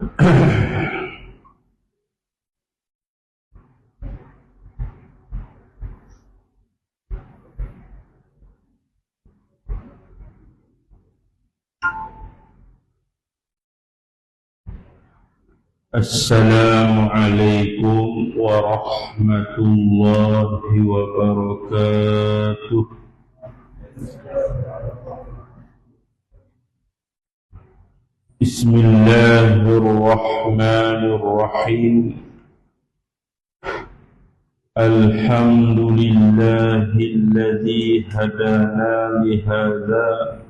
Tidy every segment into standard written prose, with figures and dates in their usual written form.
Assalamualaikum warahmatullahi wabarakatuh. Bismillahirrahmanirrahim. Alhamdulillahilladzi hadana lihadza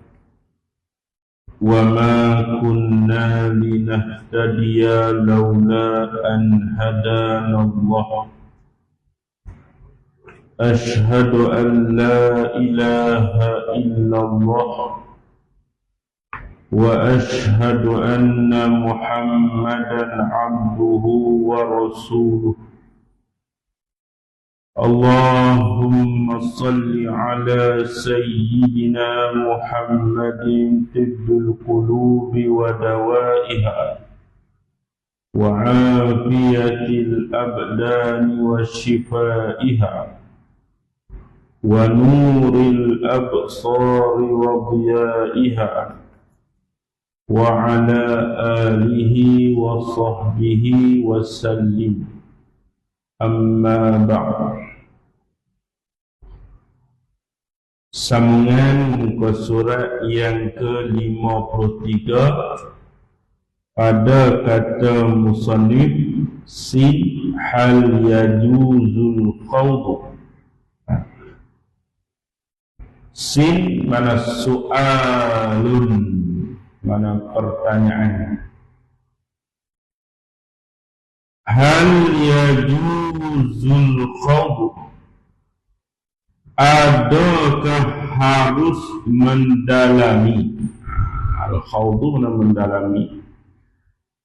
وَمَا كُنَّا لِنَهْتَدِيَ لَوْلَا أَنْ هَدَانَا اللَّهُ أَشْهَدُ أَنْ لَا إِلَهَ إِلَّا اللَّهُ وَأَشْهَدُ أَنَّ مُحَمَّدًا عَبْدُهُ وَرَسُولُهُ اللهم صل على سيدنا محمد طب القلوب ودوائها وعافية الأبدان وشفائها ونور الأبصار وضيائها وعلى آله وصحبه وسلم. Amma ba'd. Sambungan muka surat yang ke-53 pada kata musannif sin hal yajuzul khawd. Sin mana soalun, mana pertanyaan. Hal yajuzul khawd, adakah harus mendalami? Al-khawdu mendalami.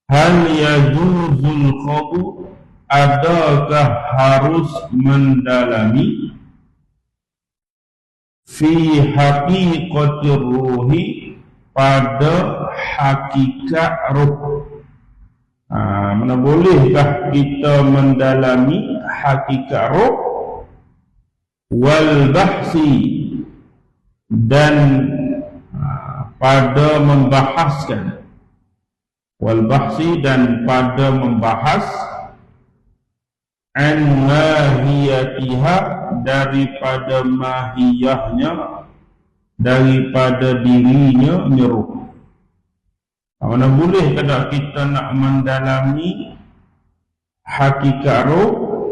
Hal yajuzul khawd, adakah harus mendalami? Fi haqiqatir ruhi, pada hakikat ruh. Mana bolehkah kita mendalami hakikat roh? Wal bahsi, dan pada membahaskan. Wal bahsi, dan pada membahas an mahiyatiha, daripada mahiyahnya, daripada dirinya roh. Mana boleh kada kita nak mendalami hakikat roh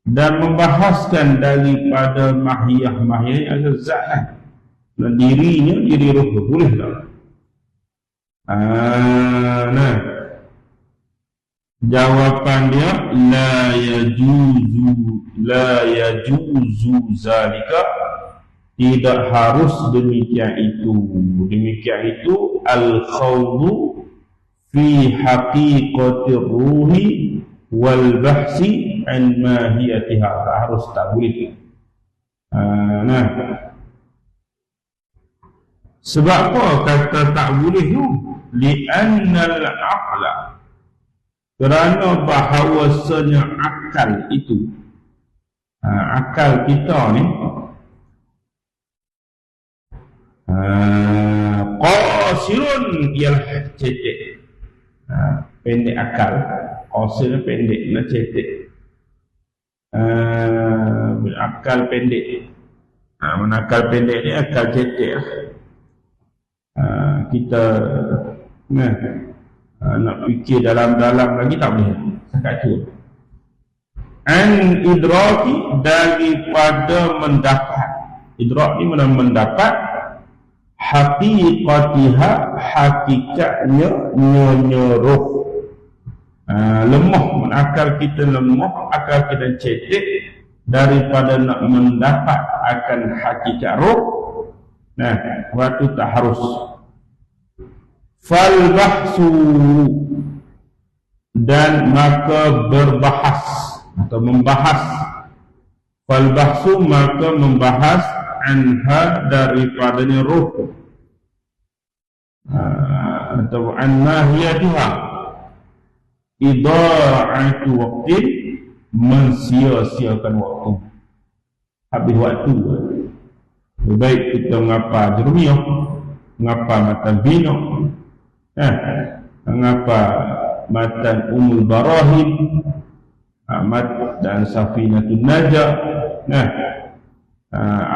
dan membahaskan daripada mahiyah-mahiyah yang zat dan dirinya, diri roh, boleh tak? Nah, jawapan dia la yajuzu zalika, tidak harus demikian itu. Demikian itu al-khawdu fi haqiqatir ruhi wal bahsi an mahiyatiha. Harus, tak boleh. Nah, sebab apa kata tak boleh tu? Li'annal aqla, kerana bahawasanya akal itu, akal kita ni qasirun, ialah cetek. Pendek akal. Qasir pendek, nak cetek. Akal pendek. Mana akal pendek ni akal cetek. Kita nak fikir dalam-dalam lagi tak boleh. Cakap tu. An idraki, daripada mendapat. Idrak ni mana mendapat haqiqatiha, hakikatnya roh. Lemah, akal kita lemah, akal kita cetek daripada nak mendapat akan hakikat roh. Nah, waktu tak harus. Fal bahsu, dan maka berbahas atau membahas. Fal bahsu, maka membahas anha, daripadanya roh, atau an mahiyatiha, idha'atu waqtin, mensia-siakan waktu, habis waktu. Lebih baik kita mengapa jermiah, mengapa matan bina, mengapa matan umul barahim, dan safinatun najah,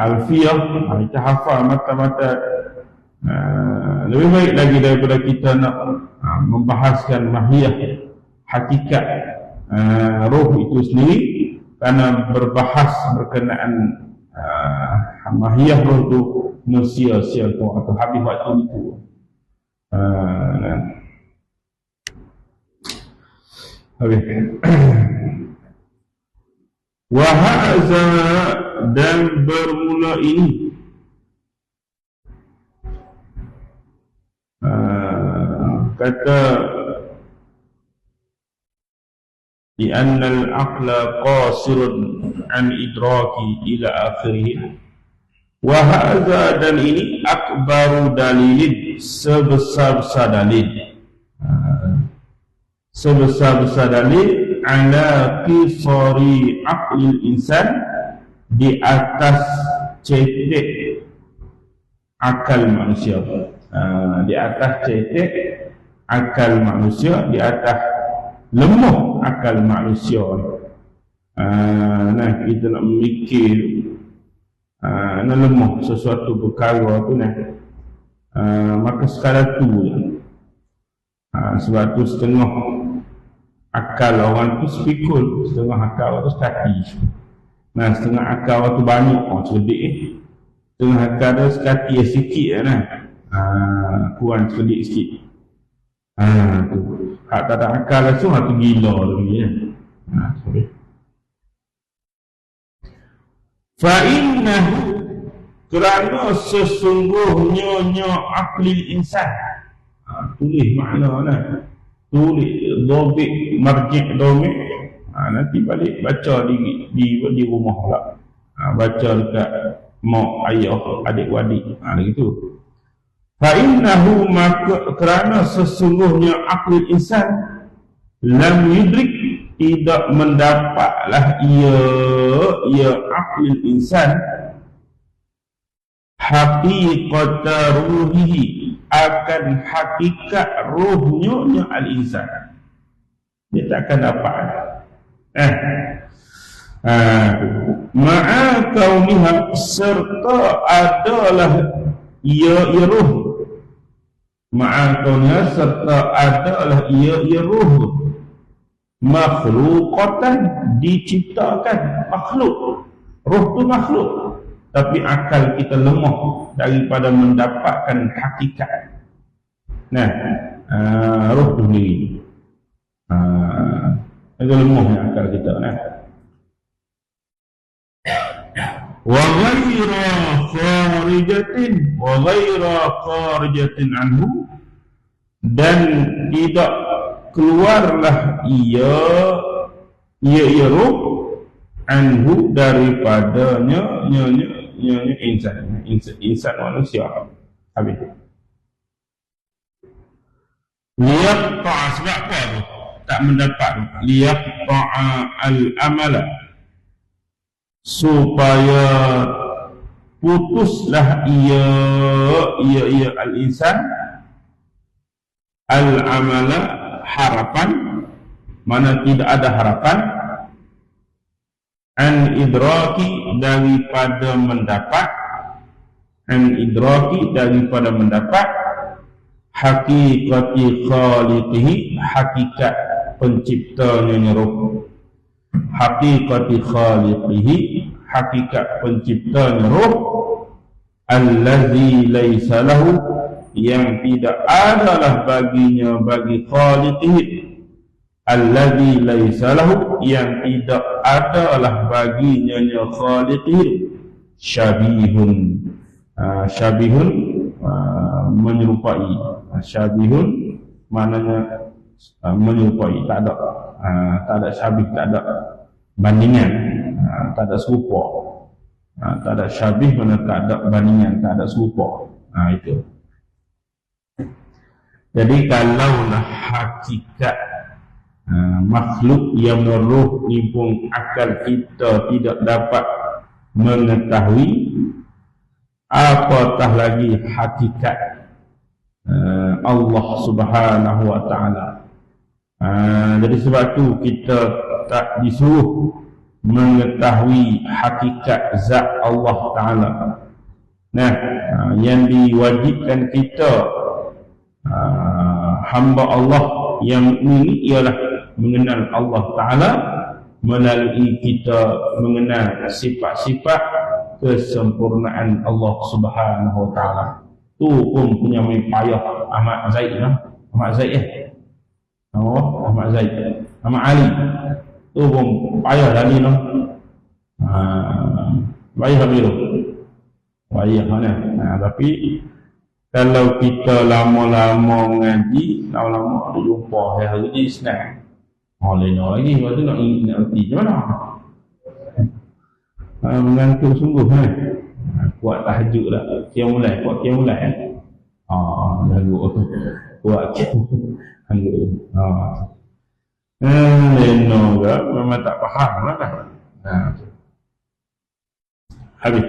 alfiyah, kita hafal mata-mata. Lebih baik lagi daripada kita nak membahaskan mahiyah, hakikat roh itu sendiri, kerana berbahas berkenaan mahiyah roh itu mensia-siakan atau habis waktu itu. Habis. Wahaza, dan bermula ini, kata di annal aqla qasirun an idraki ila akhirih. Wahaza, dan ini akbaru dalilin, sebesar-besar dalil, sebesar-besar dalil ala qisari aqlil insan, di atas cetek akal manusia, di atas cetek akal manusia, di atas lemah akal manusia. Kita nak memikir nak lemah sesuatu perkara tu maka sekadar tu sebab tu setengah akal orang tu spikul, setengah akal tu sekati. Setengah akal tu banyak cerdik, setengah akal tu sekati sikit kurang cerdik sikit. Tu hak tak ada akal langsung, hak tu gila lagi Fa'innahu, kerana sesungguhnya aklil insan, tulis makna tulis dhabit marji' dhamir, nanti balik baca di rumah pula, baca dekat mak ayah adik-adik gitu. Fa'innahu, maka kerana sesungguhnya aklil insan, lam yudrik, tidak mendapatlah ia aklil insan haqiqata ruhihi, akan hakikat ruhnya al-insan. Dia takkan dapat. Ma'a kauniha, serta adalah ia ruh. Ma'a kauniha, serta adalah ia ruh. Makhluqatan, diciptakan, makhluk. Ruh tu makhluk, tapi akal kita lemah daripada mendapatkan hakikat. Ruh tu sendiri agak lemahnya akal kita. Wa ghaira kharijatin anhu, dan tidak keluarlah ia ruh anhu, daripadanya insan manusia. Habis liyaqta', sebab apa tu tak mendapat? Liyaqta'a al-amala, supaya putuslah ia al-insan al-amala, harapan, mana tidak ada harapan, an idraki, daripada mendapat, haqiqati khaliqihi, hakikat penciptanya roh. Haqiqati khaliqihi, hakikat penciptanya roh. Allazi laisa lahu, yang tidak adalah baginya, bagi khaliqihi. Allazi laisa lahu, yang tidak adalah baginya khaliqihi. Syabihun, syabihun menyerupai. Syabihun maknanya menyerupai, tak ada syabih, tak ada bandingan, tak ada serupa. Tak ada syabih, mana tak ada bandingan, tak ada serupa. Itu. Jadi kalaulah hakikat Makhluk yang meroh ni pun akal kita tidak dapat mengetahui, apatah lagi hakikat Allah Subhanahu wa ta'ala. Jadi sebab tu kita tak disuruh mengetahui hakikat zat Allah ta'ala. Yang diwajibkan kita hamba Allah yang mukmin ialah mengenal Allah Ta'ala melalui kita mengenal sifat-sifat kesempurnaan Allah Subhanahu Wa Ta'ala. Tu pun punya payah Ahmad Zaid lah. Ahmad Zaid Ahmad Zaid, Ahmad Ali. Tu pun payah lagi lah. Payah biru. Payah mana? Tapi kalau kita lama-lama mengaji, lama-lama ada jumpa hari ni senang. Lain lagi, lepas tu nak erti macam mana? Mengantuk sungguh kan? Kuat tahajud lah. Qiyam mulai, kuat qiyam mulai. Lagu kuat qiyam leno ke, memang tak faham lah kan? Habis.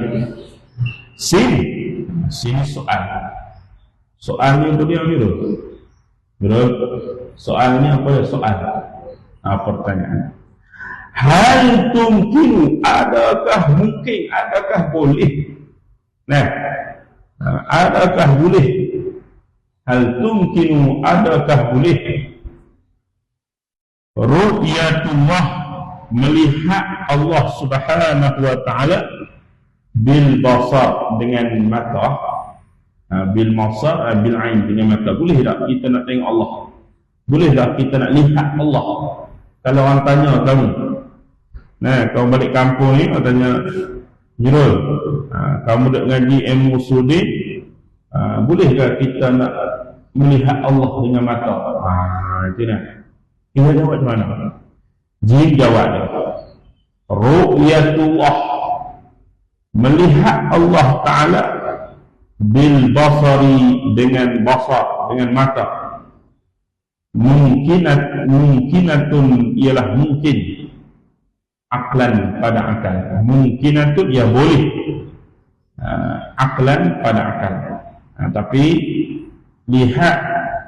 Sini soal. Soalnya apa dia ni tu? Soalnya apa ya? Soal. Pertanyaan. Hal tumkinu, adakah mungkin, adakah boleh? Adakah boleh? Hal tumkinu, adakah boleh? Ru'yatullah, melihat Allah Subhanahu wa ta'ala bil basar, dengan mata. Bil basar, bil ain, dengan mata. Boleh tak kita nak tengok Allah? Boleh tak kita nak lihat Allah? Kalau orang tanya kamu, kau balik kampung ni, kau tanya Jirul, kamu duk ngaji ilmu sudi, bolehkah kita nak melihat Allah dengan mata? Itu nak. Kita jawab macam mana? Jin jawab dia, ru'yatullah, melihat Allah Ta'ala bil basari, dengan basar, dengan mata. Mungkinatun ialah mungkin, aklan pada akal. Mungkinatun ya boleh, aklan pada akal. Tapi lihat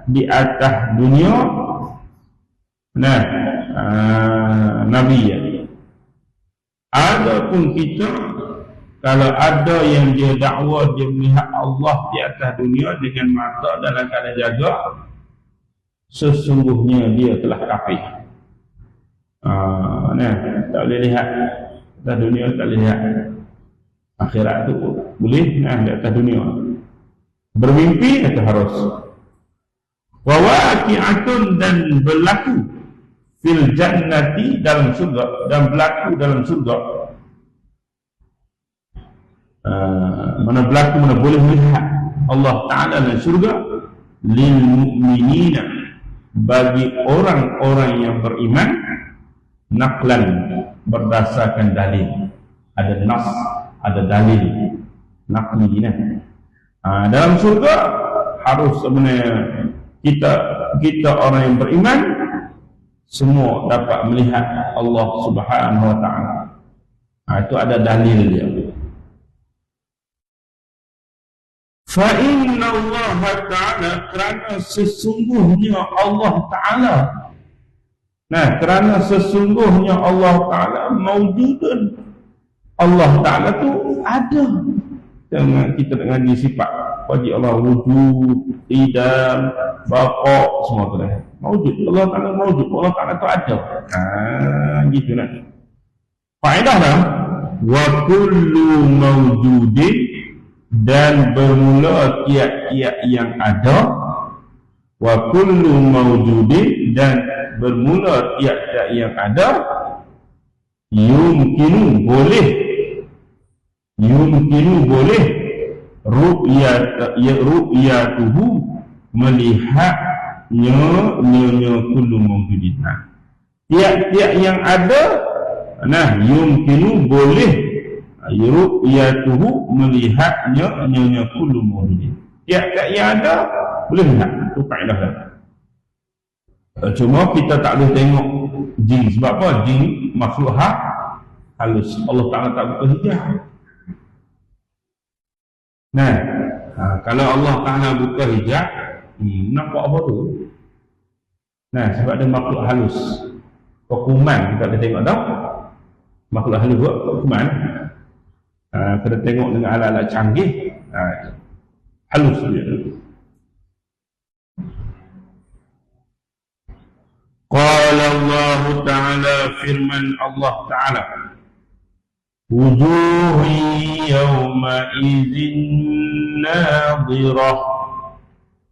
di atas dunia, Nabi ya. Adapun kita, kalau ada yang dia dakwa dia melihat Allah di atas dunia dengan mata dalam keadaan jaga, sesungguhnya dia telah kafir. Tak boleh lihat atas dunia, tak boleh lihat akhirat tu boleh di atas dunia. Bermimpi itu harus. Wa waqi'atun, dan berlaku fil jannati, dalam surga, dan berlaku dalam surga. Mana berlaku, mana boleh melihat Allah Ta'ala dalam surga, lil mu'minina, bagi orang-orang yang beriman, naqlan, berdasarkan dalil. Ada nas, ada dalil naqli. Dalam surga harus sebenarnya kita orang yang beriman semua dapat melihat Allah Subhanahu wa ta'ala. Itu ada dalil dia. Fa inna Allah Ta'ala, kerana sesungguhnya Allah Ta'ala, kerana sesungguhnya Allah Ta'ala mawjudun, Allah Ta'ala tu ada. Jangan kita nak ngaji sifat wajib Allah, wujud, idam, bapa, semua tu dah mawjud. Allah Ta'ala mawjud, Allah Ta'ala tu ada. Gitu nak. Faedah dah. Wa kullu mawjudin, dan bermula tiap-tiap yang ada. Wa kullu mawjudin, dan bermula tiap-tiap yang ada. Yumkinu, boleh ru'yatuhu, melihatnya kullu mawjudin. Tiap-tiap yang ada, yumkinu, boleh ru'yatuhu, melihatnya kullu mawjudin. Tiap-tiap yang ada boleh lihat. Itu faedah dah. Cuma kita tak boleh tengok jin. Sebab apa? Jin makhluk halus. Allah Ta'ala tak buka hijab. Nah, kalau Allah Ta'ala buka hijab, nampak apa tu? Nah, sebab dia makhluk halus. Hukuman kita boleh tengok tau. Makhluk halus buat hukuman. Kita tengok dengan alat-alat canggih. Halus dia. Qala Allah Ta'ala, firman Allah Ta'ala, wujuhi yawma idzin nadhirah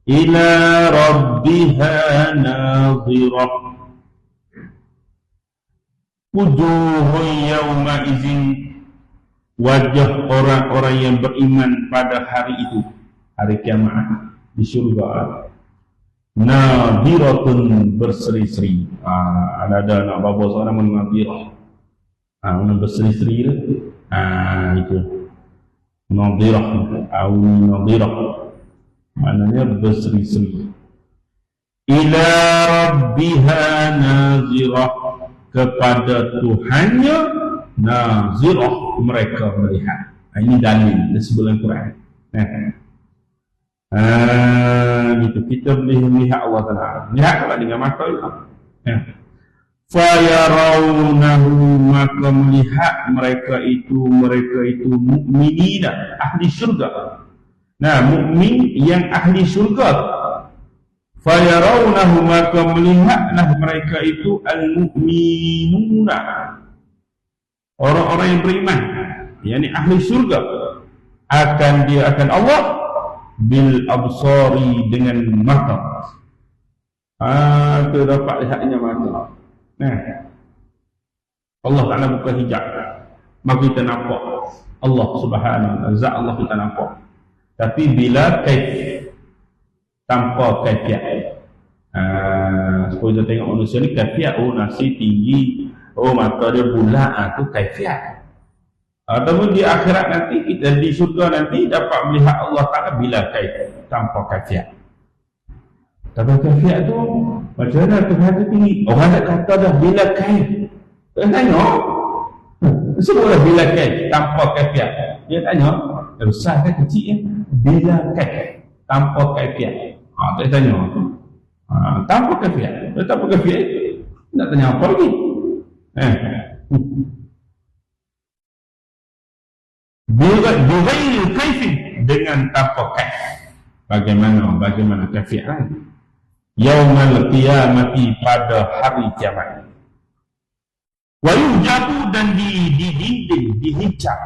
ila rabbiha nadhirah. Wujuhu yawma idzin, wajah orang-orang yang beriman pada hari itu, hari kiamat di syurga, nadhiratun, berseri-seri. Ada anak bapa seorang nama nadhirah. Mana berseri-seri tu? Itu nadhirah atau nadhirah, maknanya berseri-seri. Ila rabbiha nazirah, kepada Tuhannya nazirah, mereka melihat. Ini dalil disebut dalam Quran. Gitu, kita boleh melihat Allah Ta'ala. Lihat kalau dengan mata itu. Fayarawnahu, maka melihat mereka itu mukminina, ahli syurga. Nah, mukmin yang ahli syurga. Fayarawnahu, maka melihatlah mereka itu al-mu'minuna, orang-orang yang beriman, yakni ahli syurga. Dia akan Allah bil absari, dengan mata. Kita dapat lihatnya mata. Nah, Allah Ta'ala buka hijab, maka kita nampak Allah Subhanahu wa ta'ala, zat Allah kita nampak. Tapi bila kaif, tanpa kaifiat. Supaya kita tengok manusia ni kaifiat, nasi tinggi, mata dia bulat, tu kaifiat. Ataupun di akhirat nanti, kita di syurga nanti dapat melihat Allah Ta'ala bila kaif, tanpa kaifiat. Tapi kaifiat tu macam mana Tuhan tu tinggi? Orang nak kata dah bila kaif. Dia tanya, semualah bila kaif, tanpa kaifiat. Dia tanya, besar ke kecil ya? Bila kaif, tanpa kaifiat. Dia tanya, tanpa kaifiat. Dia tanpa kaifiat, nak tanya apa lagi? Bighairi kaifin, dengan tanpa kaif. Bagaimana kaifiat lagi? Yaumal qiyamati, pada hari kiamat. Wa yujabu, dan didinding, dihijab,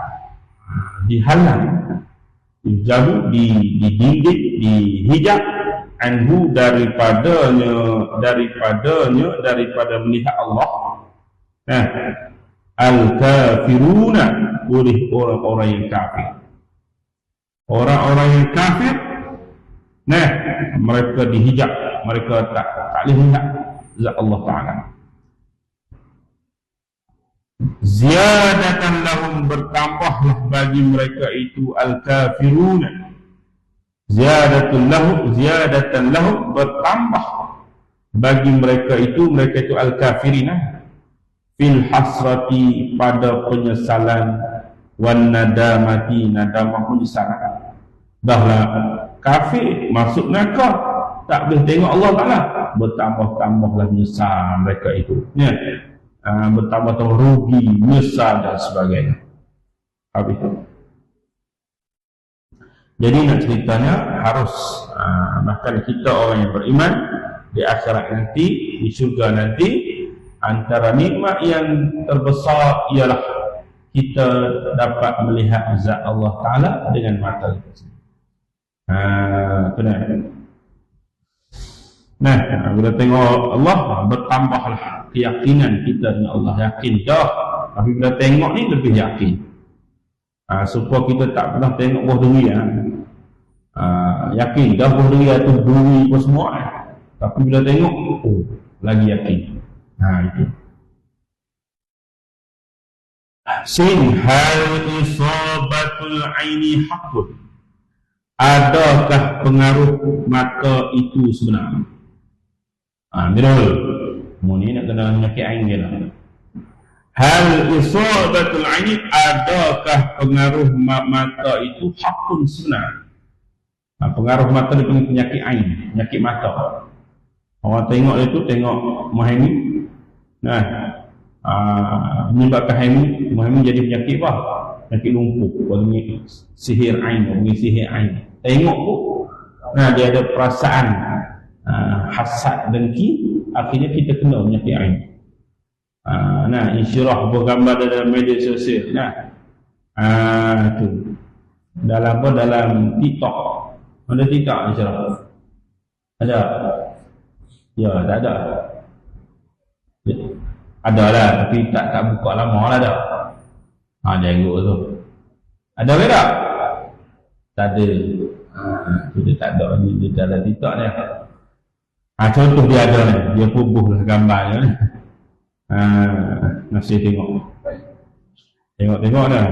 dihalang. Yujabu, didinding, dihijab, anhu, daripada melihat Allah. Al-kafiruna, oleh orang-orang yang kafir. Orang-orang yang kafir, mereka dihijab, mereka tak boleh lihat zat Allah Ta'ala. Ziyadatan lahum, bertambahlah bagi mereka itu al-kafiruna. Ziyadatan lahum, bertambah bagi mereka itu al-kafirina, fil hasrati, pada penyesalan, wan nadamati, nadamah, penyesalan. Dahlah kafir, masuk neraka, tak boleh tengok Allah Ta'ala, bertambah-tambahlah menyesal mereka itu, bertambah-tambah rugi, menyesal dan sebagainya. Habis. Jadi nak ceritanya harus bahkan kita orang yang beriman di akhirat nanti, di syurga nanti, antara nikmat yang terbesar ialah kita dapat melihat zat Allah Ta'ala dengan mata kita sendiri. Bila tengok Allah, bertambahlah keyakinan kita dengan Allah. Yakin dah, tapi bila tengok ni lebih yakin. Supaya kita tak pernah tengok buah duri. Yakin dah buah duri itu duri apa semua. Tapi bila tengok, lagi yakin. Itu. Sin hal isabatul aini haqqun, adakah pengaruh mata itu sebenarnya? Birul. Ni nak kena penyakit ain dia lah. Hal isabatul ain, adakah pengaruh mata itu hakun sebenar? Pengaruh mata dia panggil penyakit ain, penyakit mata. Orang tengok itu, tengok Muhammad. Nah, menyebabkan Muhammad jadi penyakit apa? Penyakit lumpuh, panggil sihir ain, panggil sihir ain. Tengok tu, nah dia ada perasaan hasad, dengki, akhirnya kita kena penyakit ain. Nah, insyirah bergambar dalam media sosial. Nah, tu dalam apa? Dalam TikTok. Ada TikTok insyirah? Ada? Ya, tak ada. Ada lah, tapi tak buka lama lah dah. Jenggot tu. Ada ke tak? Tak ada. Dia tak ada ni, dia dalam TikTok ni. Contoh dia ada ni, dia pubuh lah gambarnya ni. Masih tengok. Tengok dah.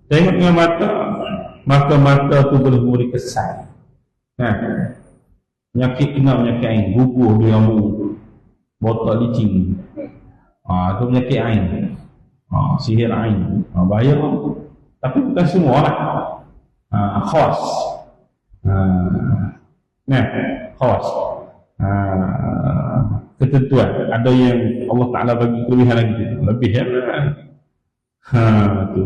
Tengok dengan mata, maka mata tu boleh memberi kesan. Penyakit penyakit ain, gugur dia mu, botak licin. Tu penyakit ain. Sihir ain. Bahaya. Tapi bukan semua lah. Khas. Khas. Ketentuan. Ada yang Allah Ta'ala bagi kelebihan lagi. Lebih ya. Tu.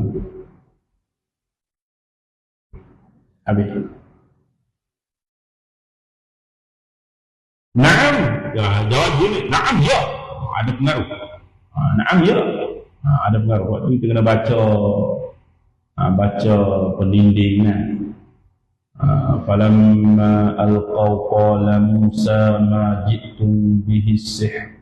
Habis. Naam. Ya, jawab gini. Naam ya. Ada pengaruh. Naam ya. Ada pengaruh. Waktu kita kena baca pendinding. Falamma alqaw qala Musa ma ji'tum bihi sihr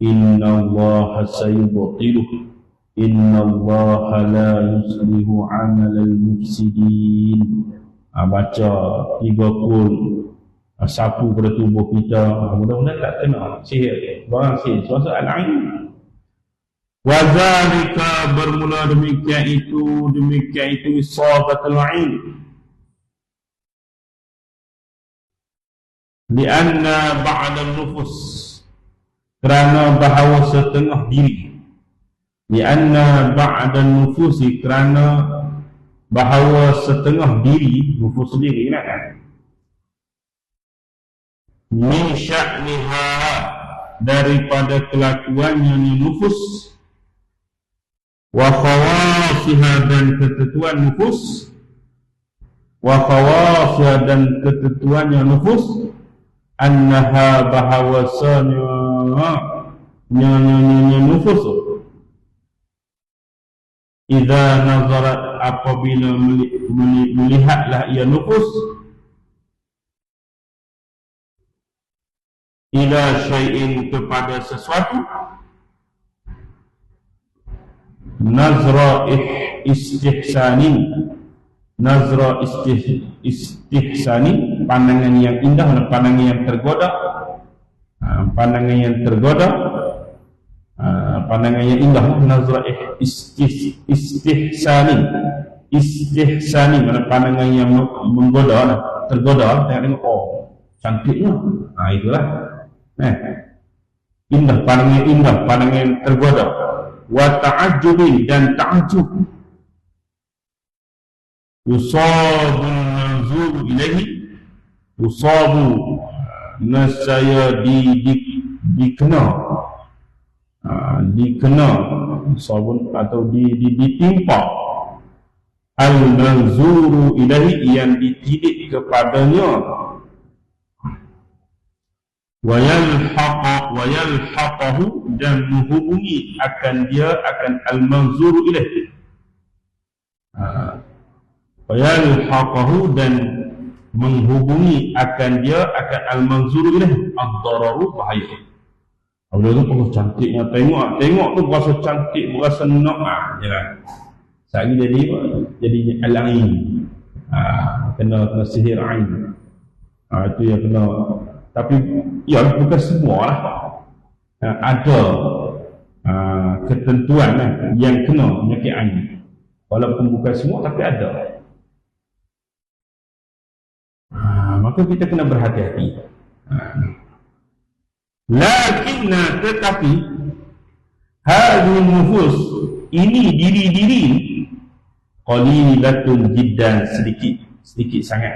inna Allaha sayubtiluh inna Allaha la yuslihu 'amalal mufsidin. Baca 3 kul, sapu pada tubuh kita, mudah-mudahan tak kena sihir, barang sihir suatu al-ain. Wa zalika, bermula demikian itu isabatul ain, lianna ba'da nufus, kerana bahawa setengah diri, lianna ba'da nufusi, kerana bahawa setengah diri, nufus diri kan, min sya'niha, daripada kelakuannya ni nufus, wa khawasiha, dan ketentuan nufus, wa khawasiha, dan ketentuannya nufus, annaha, bahawasanya nufus, idza nazarat, apabila melihatlah ia nufus, ila syai'in, kepada sesuatu, nazra istihsanin, nazra istihsanin, pandangan yang indah, pandangan yang tergoda, pandangan yang tergoda, pandangan yang indah, nazra istihsanin, istihsanin, mana pandangan yang menggoda, tergoda, tengok cantiknya, itulah indah, pandangan indah, pandangan yang tergoda. Wa ta'ajjubin, dan ta'ajjub, usabu manzuru ilahi, usabu, nasaya dikena, sabun atau ditimpa, al-manzuru ilahi, yang ditidik kepadanya, wayalhaqahu, dan menghubungi akan dia, akan al-manzuru ilahi, wayalhaqahu, dan menghubungi akan dia, akan al-manzuru ilahi, ad-dararu, bahaya. Apabila tu perlu cantiknya, tengok tu berasa cantik, berasa nak, jangan sekali jadi al-ain, kena sihir ain, itu yang kena. Tapi ya, bukan semua lah. Ada ketentuan lah yang kena penyakit ain, walaupun bukan semua, tapi ada. Maka kita kena berhati-hati. Lakinna, tetapi hadhihi nufus, ini diri-diri qalilatun jiddan, sedikit sangat.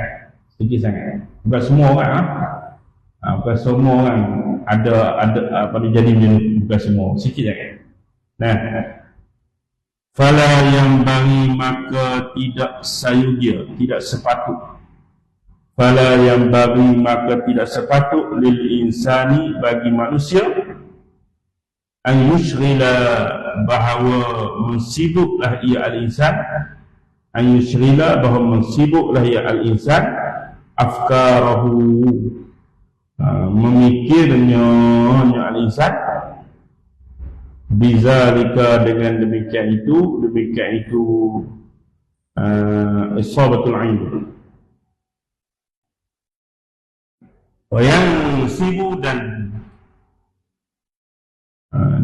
Bukan semua orang bukan semua orang ada pada jadi bukan semua, sikit sangat. Nah, fala yang bagi, maka tidak sayugia, tidak sepatut. Fala yang bagi, maka tidak sepatut lil insani, bagi manusia, an yushrila, bahawa mensibuklah ia al-insan, an yushrila, bahawa mensibuklah ia al-insan, afkarahu, memikirnya al-insan, bizalika, dengan demikian itu isabatul ain. Wa yang sibu, dan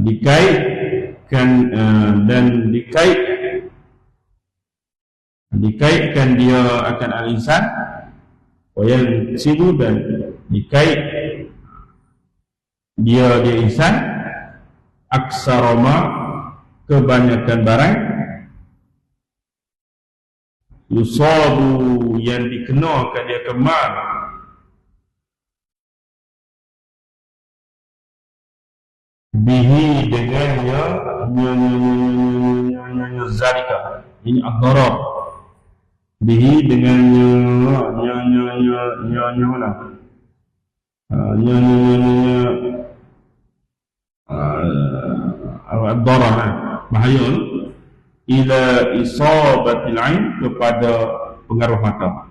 dikaitkan dia akan al-insan, wa yang sibu, dan dikait dia insan, aksarama, kebanyakan barang, yusabu, yang dikenakan dia kemar, bihi, dengannya zalika, ini ad-darar, bihi, dengannya ad-darar, bahaya, ila isabatil ain, kepada pengaruh mata,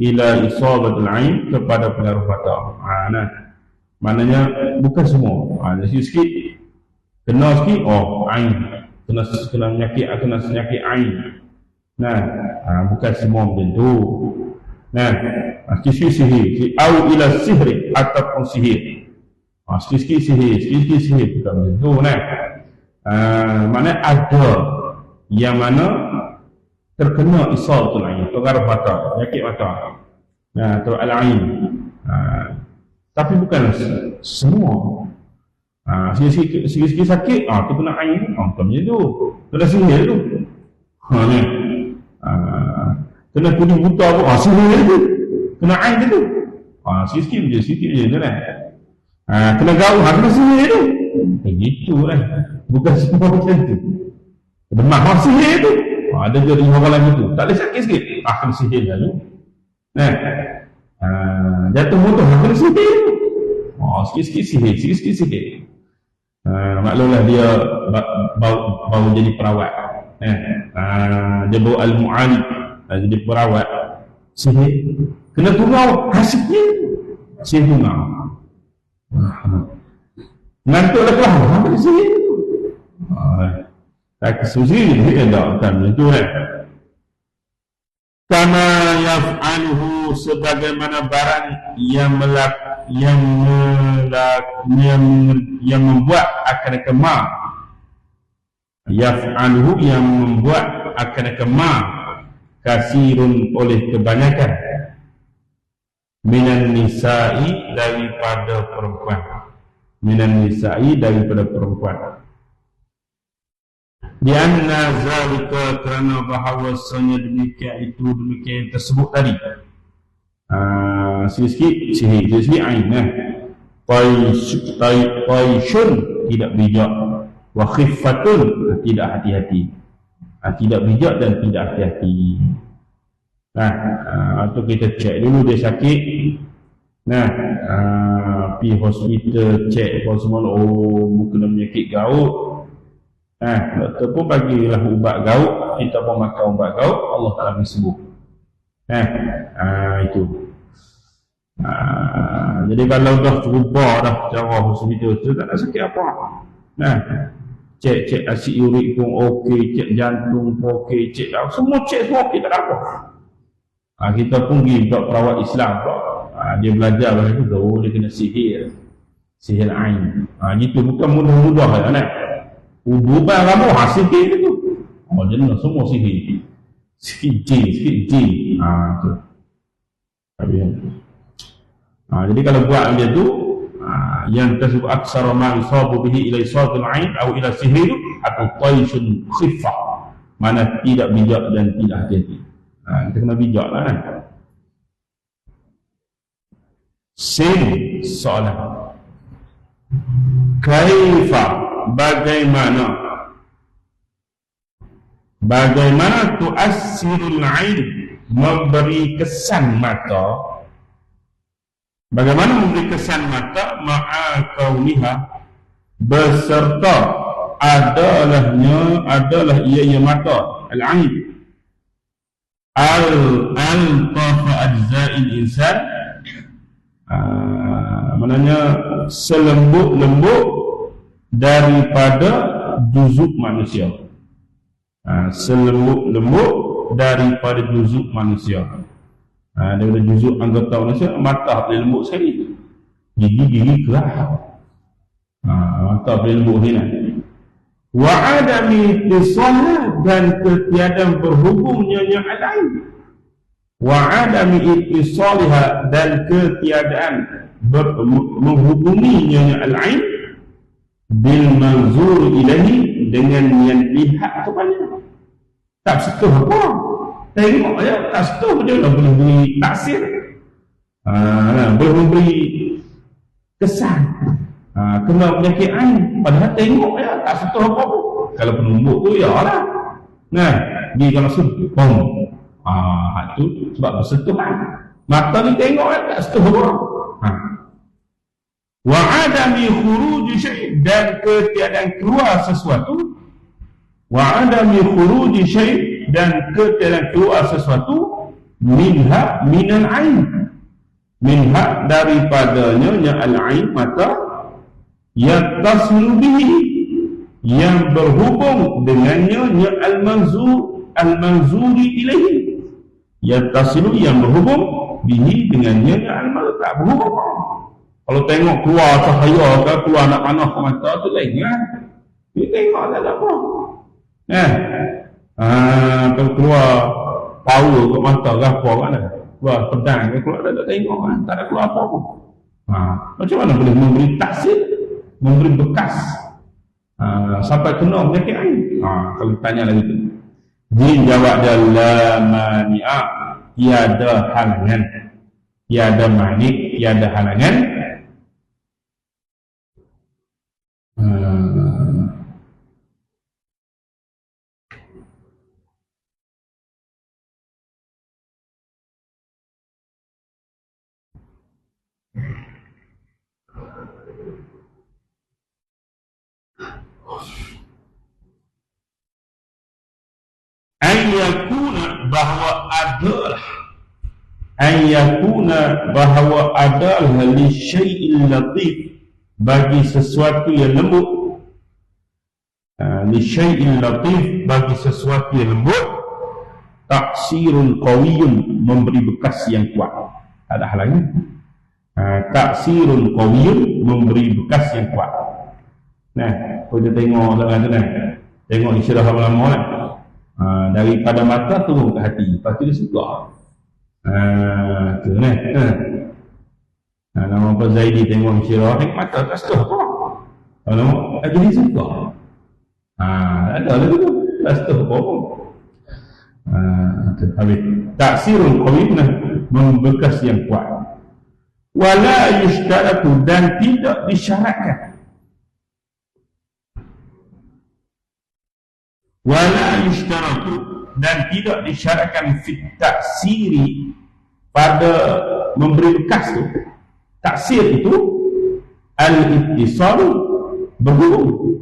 ila isabatil ain, kepada pengaruh mata. Nah, maknanya bukan semua. Sikit kena sikit, ain, kena penyakit ain. Nah, bukan semua macam tu. Nah, sikit sihir, au ila sihri, ataupun sihir. Sikit sihir, bukan macam tu. Nah, maknanya ada yang mana terkena isabatul ain, pengaruh mata, penyakit mata. Nah, tu al-ain. Tapi bukan semua. Sikit sakit, tu kena ain, bukan macam tu. Kena sihir tu. Ni. Kena kuning buta pun, sihir tu. Kena ain tu. Sikit je kan. Kena gaul, kena sihir tu. Begitu kan. Bukan semua macam tu. Demam, sihir tu. Ada je orang lain tu. Tak boleh sakit sikit. Kena sihir lalu. Nah. Jatuh motor, kena sihir. Sikit sihir. Maklumlah dia baru jadi perawat. Dia bawa al-mu'alib, jadi perawat. Sihir. Kena tungau hasilnya. Sihir tungau. Ngantuklah kelah. Apa sihir? Tak kesusi dia tak macam tu kan. Kama yaf'aluhu, sebagaimana barang yang membuat akan kemar, yaf'aluhu, yang membuat akan kemar, kasirun, oleh kebanyakan, minan nisa'i, daripada perempuan, Dianna zalika, kerana bahawasanya demikian tersebut tadi. Sikit-sikit sihir, sikit-sikit ain. Taishun, tidak bijak. Wa khiffatun, tidak hati-hati. Tidak bijak dan tidak hati-hati. Itu kita cek dulu dia sakit. Pergi hospital, cek apa semua. Kena penyakit gout. Doktor pun bagilah ubat gout, kita pun makan ubat gout, Allah Ta'ala akan sembuh. Itu. Jadi kalau dah terubah dah cara hospital tu, tak ada sakit apa. Cek asid urik pun okey, cek jantung pun okey, cek semua okey, tak ada apa. Kita pun pergi buat perawat Islam pula. Dia belajar bahasa tu, dia kena sihir ain. Gitu, bukan mudah-mudah kan. Ubat kamu hasil sihir tu. Jenis semua sihir. Sikit jin. Tu. Jadi kalau buat dia tu yang tersebut aksara ma yusabu bihi ila isatul ain atau ila sihir atau taisun khifah, mana tidak bijak dan tidak hati-hati. Kita kena bijak lah kan. Sin soalan. Kaifa, bagaimana tu'assirul ain, memberi kesan mata, bagaimana memberi kesan mata ma'a kauniha, beserta adalah ia mata al-ain al-tafa ajza'il insan, maknanya selembut-lembut daripada juzuk manusia. Selembut-lembut daripada juzuk manusia. Daripada juzuk anggota manusia, mata boleh lembut sekali, gigi keras. Mata boleh lembut ni. Wa adami ittisalah, dan ketiadaan berhubungnya yang lain. Wa adami ittisaliha, dan ketiadaan menghubunginya yang lain bil manzur ilahi, dengan yang lihat kepada. Tak setuh apa, tengok aja, tak setuh dia dah boleh beri taksir, boleh memberi kesan. Kena penyakit ain, padahal tengok ya, tak setuh apa-apa. Kalau penumbuk tu ya lah, dia kalau setuh, tu sebab bersentuhan. Mata ni tengok ya, tak setuh apa. Wa adami khuruji syai', dan ketiadaan keluar sesuatu. Wa adami khuruji syai', dan ketiadaan keluar sesuatu minha minal ain, minha daripadanya yang al-ain mata, yattasilu bihi, yang berhubung dengannya yang al-manzuri ilaihi, yattasilu yang berhubung bihi dengannya yang al-manzur, tak berhubung. Kalau tengok keluar cahaya ke, keluar nak panah ke mata tu lain kan. Dia tengok tak ada apa. Kalau keluar power ke mata ke apa kan, keluar pedang ke, keluar tak tengok kan, tak ada keluar apa-apa. Macam mana boleh memberi taksir, memberi bekas sampai kena penyakit ain? Kalau tanya lagi tu, Jin jawab dia, la mani'a, tiada halangan, tiada mani', tiada halangan. bahawa adalah li syai'il latif, bagi sesuatu yang lembut. Li syai'il latif, bagi sesuatu yang lembut, taksirun qawiyun, memberi bekas yang kuat. Tak ada halangan. Taksirun qawiyun, memberi bekas yang kuat. Kita tengok dalam tu tengok isyarah lama-lama daripada mata turun ke hati, lepas tu dia suka. Tu nama apa Zaidi tengok isyarah mata tak suka apa. Kalau jadi suka. Ada lagi tu tak suka apa. Habis taksirul qawiyun, membekas yang kuat. Wala yushtaratu, dan tidak disyaratkan. Wala yushtaratu, dan tidak disyaratkan fit taksiri, pada memberi bekas tu. Taksir itu al-ittisal, berhubung.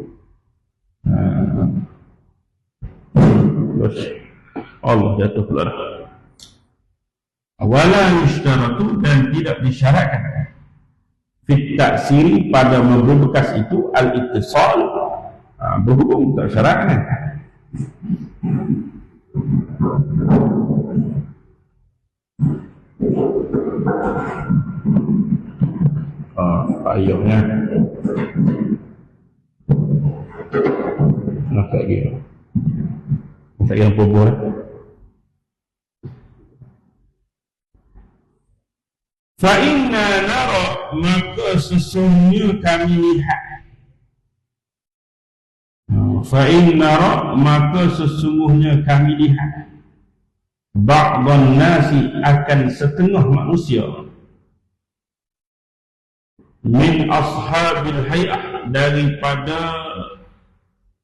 Allah jatuh pula. Wala yushtaratu, dan tidak disyaratkan fit taksiri, pada memberi bekas itu al-ittisal, berhubung, tak syaratkan. Ayahnya nak lagi tak yang pobor. Fa inna maka sesungguhnya kami lihat. Fa in nara, maka sesungguhnya kami lihat ba'dhan nasi, akan setengah manusia, min ashabil hay'ah, daripada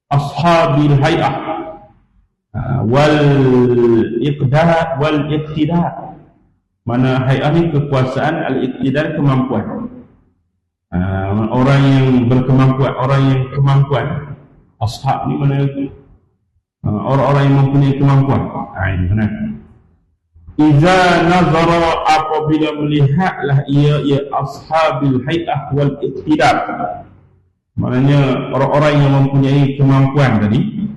ashabil hay'ah, wal iqtidar. Mana hay'ah ni kekuasaan, al iqtidar kemampuan. Orang yang berkemampuan, orang yang kemampuan. Ashab ni mana orang-orang yang mempunyai kemampuan. Ini mana? Iza nazara, apabila melihatlah ia ashabil hay'ah wal iqtidar, maknanya orang-orang yang mempunyai kemampuan tadi,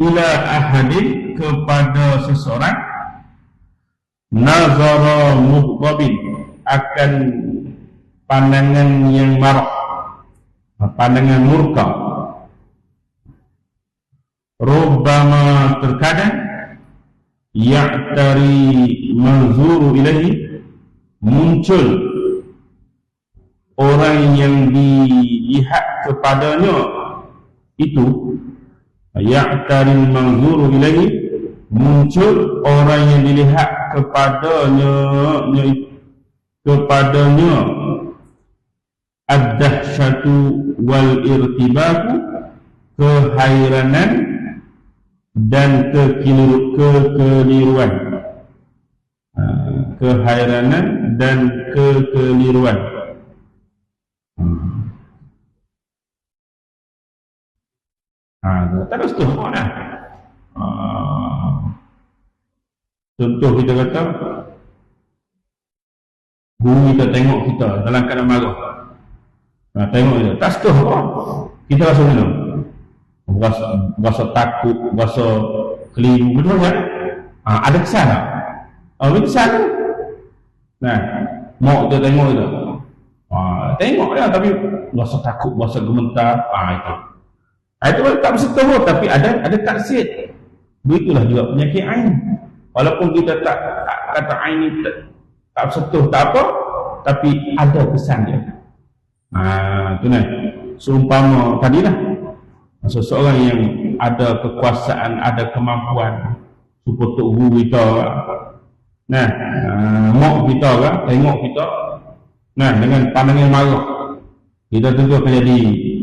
ila ahadin, kepada seseorang, nazara mughdabin, akan pandangan yang marah, pandangan murka. Rubbama, terkadang, ya'tari manzuru ilahi, muncul orang yang dilihat kepadanya itu, ya'tari manzuru ilahi, muncul orang yang dilihat kepadanya ad-dahsyatu wal irtibaku, kehairanan dan kekeliruan. Kehairanan dan kekeliruan. Terus tu mana? Contoh kita kata, guru kita tengok kita dalam keadaan marah. Tengok kita, tak setuh apa? Kita rasa mana? Rasa takut, rasa keliru, betul kan? Ada kesan tak? Ada kesan tak? Nah, mau kita tengok kita. Tengok dia, tapi rasa takut, rasa gemetar. Itu tak bersetuh, tapi ada taksir. Begitulah juga penyakit ain. Walaupun kita tak kata ain ni tak bersetuh, tak apa, tapi ada kesan dia. Itu nah. Seumpama tadilah, seseorang yang ada kekuasaan, ada kemampuan, seperti guru kita, mak kita kan, tengok kita, dengan pandangan marah, kita tentu akan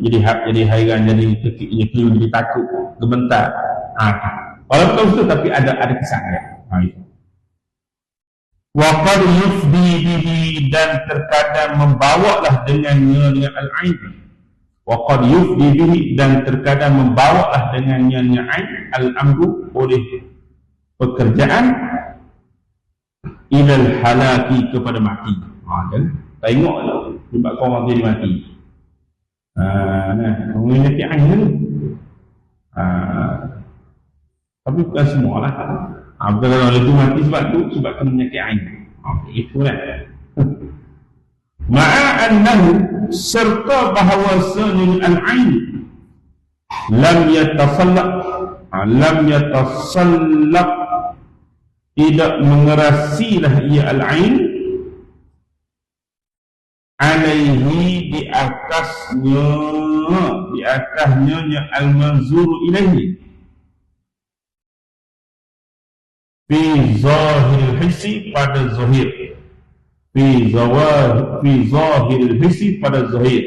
jadi hairan, jadi keliru, jadi takut, gemetar. Walaupun itu, tapi ada kesan dia. Wa qad yufdi bihi, dan terkadang membawalah dengannya al-ain. Wa qad yufdi bihi, dan terkadang membawalah dengannya ain al-amru, oleh pekerjaan, ilal halaki, kepada mati. Tengoklah sebab kau mati mati. Penyakit ain ni. Tapi bukan semualah. Bukan kalau itu mati sebab kena penyakit ain. Itu lah. Ma'a annahu, serta bahawasanya al-ain lam yatasallaq, tidak mengerasilah ia al-ain alaihi, di atasnya al-manzuru ilaihi, fi zahiril hissi, pada zahir, fi zahiril hissi, pada zahir.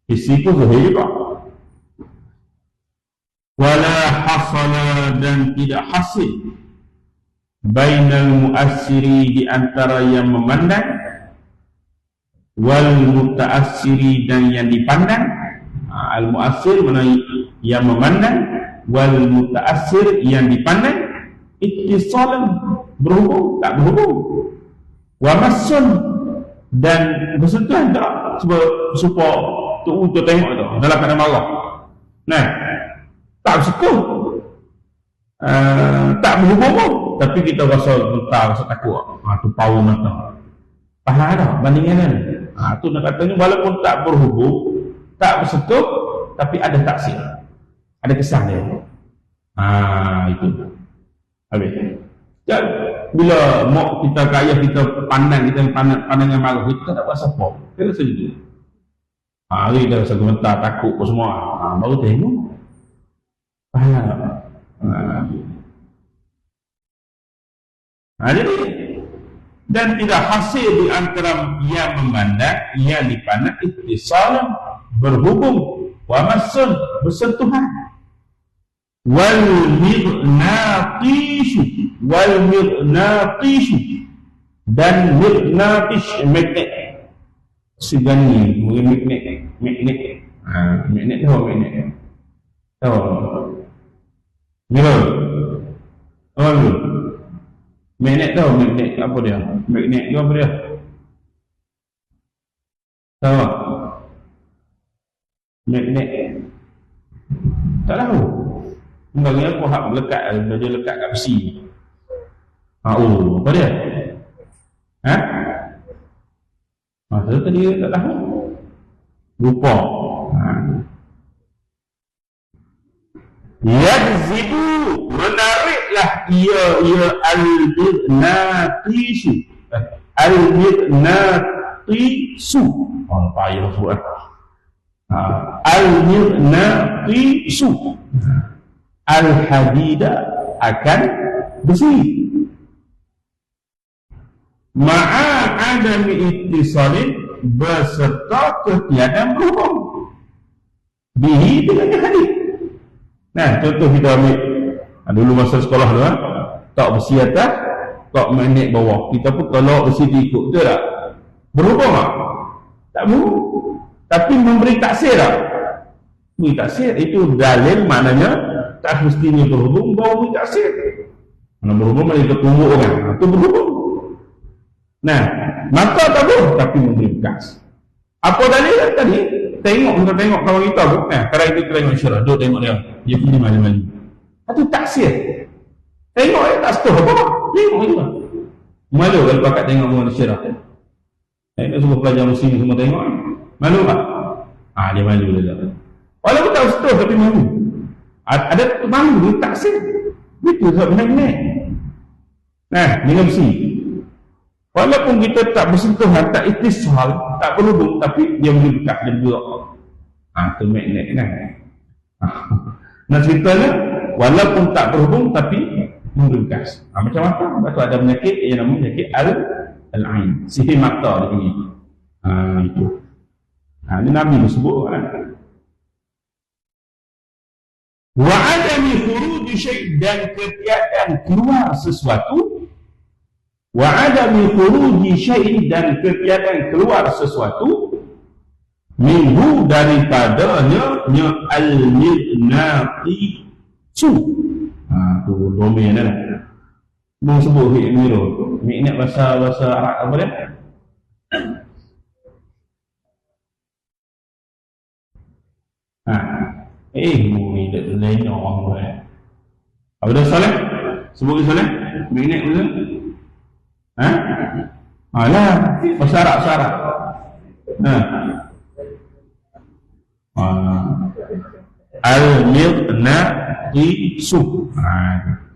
Hissi itu zahir juga. Wala hasala, dan tidak hasil, bainal muassiri, di antara yang memandang, wal mutaassiri, dan yang dipandang. Al muassir mana yang memandang, wal mutaassir yang dipandang. Ittisalan, berhubung, tak berhubung. Wa massun, dan bersentuhan tak, supaya tu tengok tu dalam keadaan marah. Tak bersentuh, tak berhubung, tapi kita rasa getar, rasa takut. Tu power mata. Faham tak bandingan kan? Tu nak katanya walaupun tak berhubung, tak bersentuh, tapi ada taksir, ada kesan dia. Itu habis. Jadi bila mak kita kaya, kita pandangan marah, kita tak buat siapa. Kita rasa gitu. Hari dah rasa gemetar, takut apa semua. Baru tengok. Jadi, dan tidak hasil di antara yang memandang, yang dipandang ittisal, berhubung, wa masun, bersentuhan. Wal mirnatishu, dan mirnatis, magnet. Segani, magnet. Magnet tahu magnet. Tahu. Mirror. Oh, magnet tahu magnet apa dia? Magnet tu apa dia? Tahu? Magnet. Tak tahu. Bagi aku hak melekat, dia lekat kat besi. Apa dia? Masa tadi tak tahu. Lupa. Yajzibu, menariklah ia al-mirnatisu. Al-mirnatisu. Payah buat. Al-mirnatisu. Al-hadida akan besi. Ma'a adami ittisalin, beserta ketiadaan berhubung bihi dengan hadid. Nah, contoh kita ambil dulu masa sekolah tu, tak besi atas, tak magnet bawah. Kita pun kalau besi diikut, betul tak? Berhubung tak? Tak berhubung. Tapi memberi taksir tak? Beri taksir, itu dalil maknanya tak mestinya berhubung, bawa beri taksir. Mana berhubung, mana kita tumbuk kan? Itu berhubung. Nah, mata tak boleh, tapi memberi bekas. Apa dalil tadi? Kita tengok kawan kita tu. Kadang itu kita tengok syurah, dia tengok dia. Dia punya mali-mali. Itu taksir. Tengok tak setuh apa? Tengok juga. Malu kalau pakat tengok orang syurah. Tengok semua pelajar muslim semua tengok. Malu tak? Dia malu dia. Walaupun tak setuh tapi malu. Ada malu, dia taksir. Itu sebab benar-benar. Nah, dengan besi. Walaupun kita tak bersentuhan, tak ittisal, tak berhubung, tapi dia boleh bekas, dia bergerak. Itu magnet kan. Nah ceritanya, walaupun tak berhubung, tapi memberi bekas. Macam apa? Sebab tu ada penyakit yang namanya penyakit al-ain, sihir mata dia punya. Itu. Ini Nabi sebut kan. Wa adami khuruji syai', dan ketiadaan keluar sesuatu. Wa adami khuruji syai', dan ketiadaan keluar sesuatu minhu daripadanya al-mirnatisu. Tu domain dah. Mau sebut miro. Magnet bahasa Arab apa dia? Ni dah lain orang. Apa dah Saleh? Sebut ke Saleh? Magnet betul? Alah, syarat. Al-mirnatisu.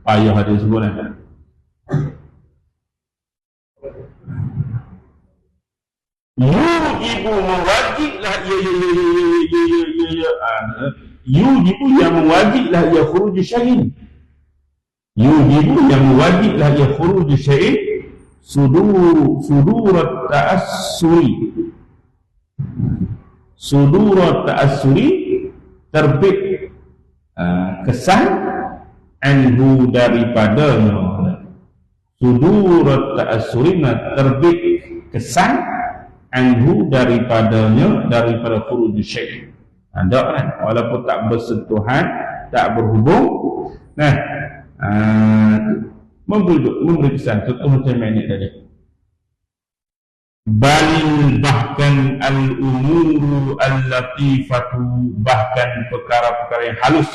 Payah ada sebut kan. Yujibu mewajiblah yujibu yang mewajiblah ia khuruj syai'in. Yujibu yang mewajiblah ia khuruj syai'in. Sudurat ta'assuri, terbit kesan anhu daripadanya. Sudurat ta'assuri, terbit kesan anhu daripadanya, daripada khuruj syai'. Ada kan, walaupun tak bersentuhan, tak berhubung. Nah, memberi kesan. Contoh macam magnet tadi. Balil, bahkan al-umuru al-latifatu, bahkan perkara-perkara yang halus,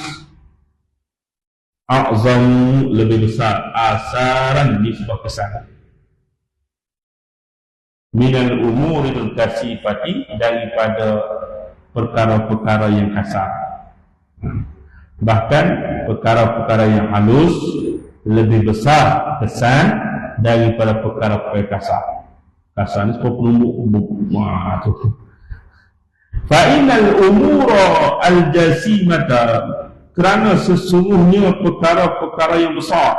a'zamu, lebih besar, asaran, di sebuah kesan, minal umuril kasifati, daripada perkara-perkara yang kasar. Bahkan perkara-perkara yang halus lebih besar kesan daripada perkara-perkara kasar. Kasar ni sebab penumbuk tu. Fa'inal umura al-jasimata, kerana sesungguhnya perkara-perkara yang besar,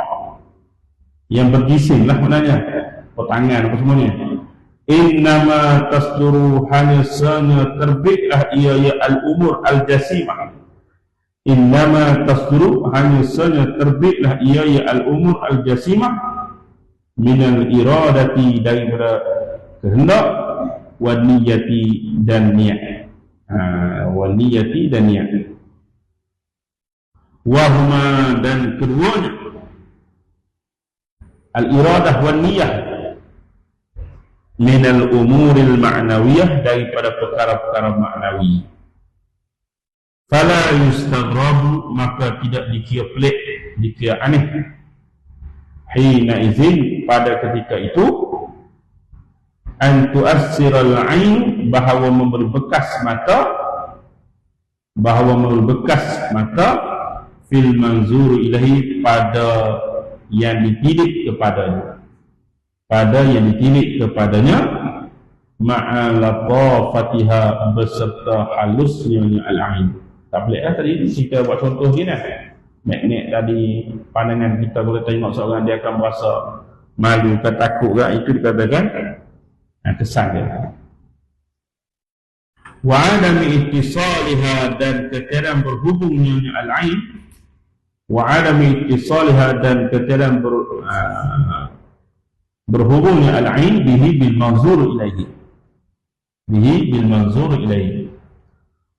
yang berjisim lah maknanya, pertangan apa semuanya, innama tasduru, hanya sanya terbitlah ia al-umur al-jasimah. Innama tasduru, hanya sanya terbitlah ia al-umur al-jasimah minal iradati, daripada kehendak, wa niyati dan niat. Wa niyati dan niat. Wa huma, dan keduanya, al-iradah wa niyah, minal umuril ma'nawiyah, daripada perkara-perkara ma'nawi. Fala yustaghrabu, maka tidak dikira pelik, dikira aneh, hina izin, pada ketika itu, an tu'assiral ain, bahawa memberi bekas mata, fil manzur ilahi, pada yang ditilik kepadanya, ma'alatafatiha, beserta halusnya al-ain. Tak boleh lah tadi kita buat contoh gini, magnet tadi, pandangan kita boleh tengok seorang, dia akan berasa malu ke takut ke, itu dikatakan kesan dia. Wa adami ittisaliha, dan ketiadaan berhubungnya al-ain, wa adami ittisaliha, dan ketiadaan berhubungnya al-ain bihi bil manzur ilaihi,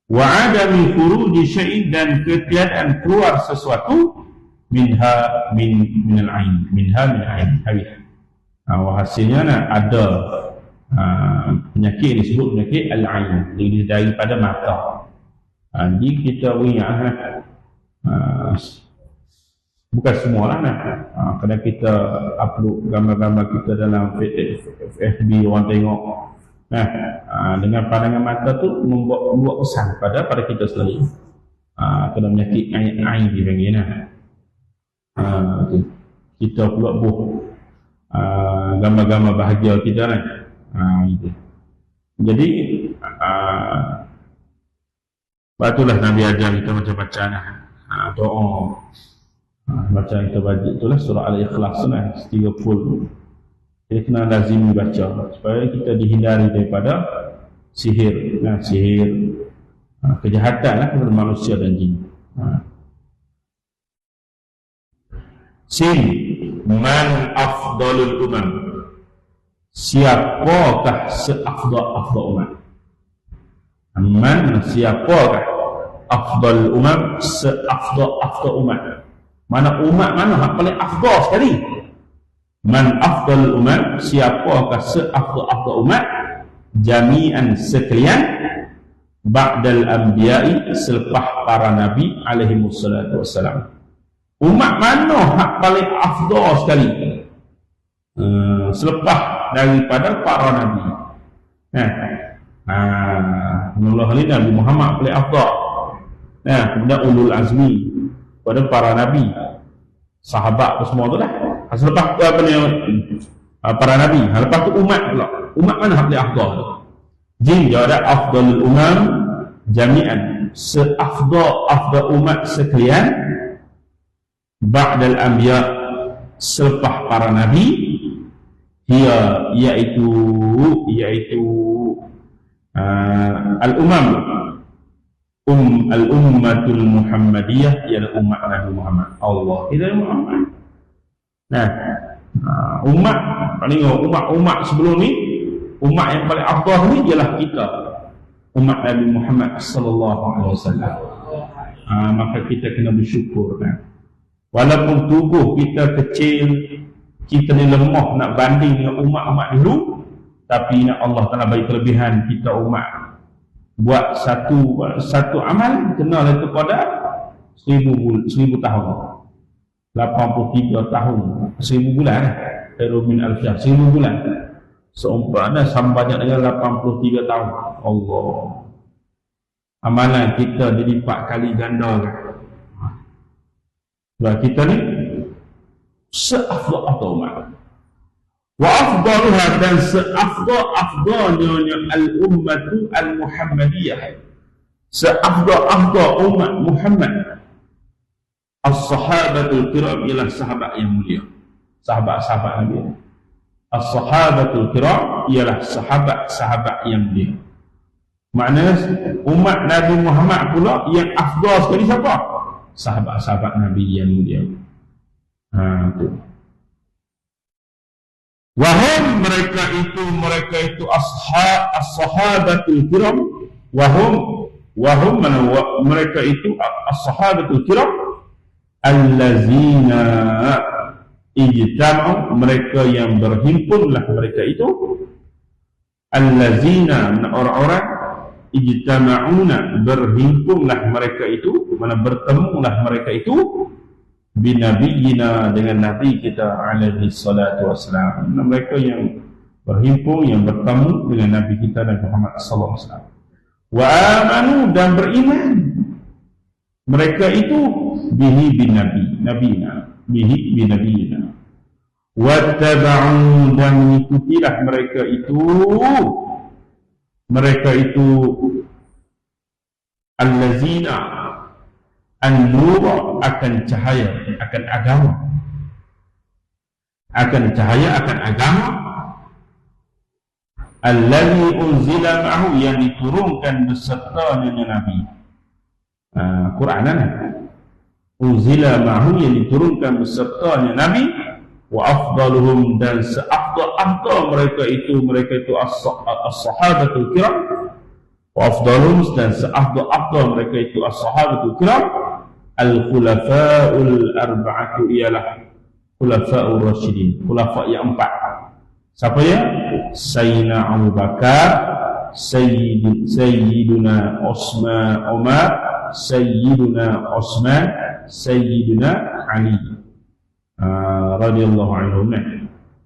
wa adami khuruji syai'in, dan ketiadaan keluar sesuatu min al-ain, min ain. Hasilnya ada penyakit disebut penyakit al-ain, daripada mata. Jadi kita ingat bukan semua lah kadang kita upload gambar-gambar kita dalam FB, orang tengok dengan pandangan mata tu membuat pesan pada kita sendiri, kena penyakit ain dipanggil kita pula gambar-gambar bahagia kita gitu. Jadi batulah Nabi ajar kita baca doa, baca kita baca itulah surah Al-Ikhlas 30. Kita kena lazimi baca supaya kita dihindari daripada sihir, kejahatan lah kepada manusia dan jin. Sin, man afdalul umam, siapakah seafdal umat? Man, siapakah afdal umam, seafdal umat? Mana umat mana yang paling afdal sekali? Man afdal umat, siapakah seafdal umat? Jami'an, sekalian, ba'dal anbiya'i, selepas para nabi alaihi wassalatu wassalam. Umat mana yang paling afdal sekali selepas daripada para nabi? Allah ini Nabi Muhammad paling afdal. Kemudian ulul azmi pada para nabi, sahabat apa semua tu lah. Selepas para nabi, lepas tu umat pula. Umat mana yang paling afdal? Jin dia ada afdalul umam jami'an, seafdal umat sekalian, ba'dal anbiya, selepas para nabi, iaitu al-umam, al-ummatul Muhammadiyah, ialah umat Nabi Muhammad. Allah kita Muhammad. Umat paling umat sebelum ni, umat yang paling afdal ni ialah kita, umat Nabi Muhammad sallallahu alaihi wasallam. Maka kita kena bersyukur walaupun tubuh kita kecil, kita ni lemah nak banding dengan umat-umat dulu, tapi Allah Taala bagi kelebihan kita umat buat satu amal kenal itu pada 1000 tahun, 83 tahun, 1000 bulan, min al-syahr, 1000 bulan, seumpama sama banyak dengan 83 tahun. Allah, amalan kita dilipat kali ganda sebab kita ni seafdal umat. Wa afdaluha, dan seafdal-afdalnya al-ummatu al-Muhammadiyah, seafdal-afdal umat Muhammad, as-sahabatul kiram, ialah sahabat yang mulia, sahabat-sahabat Nabi. As-sahabatul kiram ialah sahabat-sahabat yang mulia. Maknanya umat Nabi Muhammad pula yang afdal sekali siapa? Sahabat-sahabat Nabi yang mulia. Tu. Wahum, mereka itu as-sahabatul kiram. Wahum mana? Mereka itu as-sahabatul kiram allazina ijtama'u, mereka yang berhimpunlah, mereka itu allazina, orang-orang ijtama'una, berhimpunlah mereka itu, mana bertemulah mereka itu binabiyina, dengan Nabi kita alaihi salatu wassalam. Mereka yang berhimpun, yang bertemu dengan Nabi kita dan Muhammad sallallahu alaihi wasallam. Wa amanu, dan beriman mereka itu bihi bin nabi, nabina, bihi bin nabiyina. Wattaba'u, dan mengikutilah mereka itu allazina, an-nur, akan cahaya, akan agama, akan cahaya, akan agama, allazi unzila ma'ahu, yang diturunkan beserta dengan Nabi. Quranan unzila ma'ahu, yang diturunkan beserta dengan Nabi. Wa afdaluhum, dan seafdal-afdal mereka itu as-sahabatul kiram. Wa afdaluhum, dan seafdal-afdal mereka itu as-sahabatul kiram al-khulafa'ul arba'atu, ialah khulafa'ur rasyidin, khulafa' yang 4. Siapa ya? Sayyidina Abu Bakar, Sayyiduna Umar, Sayyiduna Utsman, Sayyiduna Ali radhiyallahu anhum.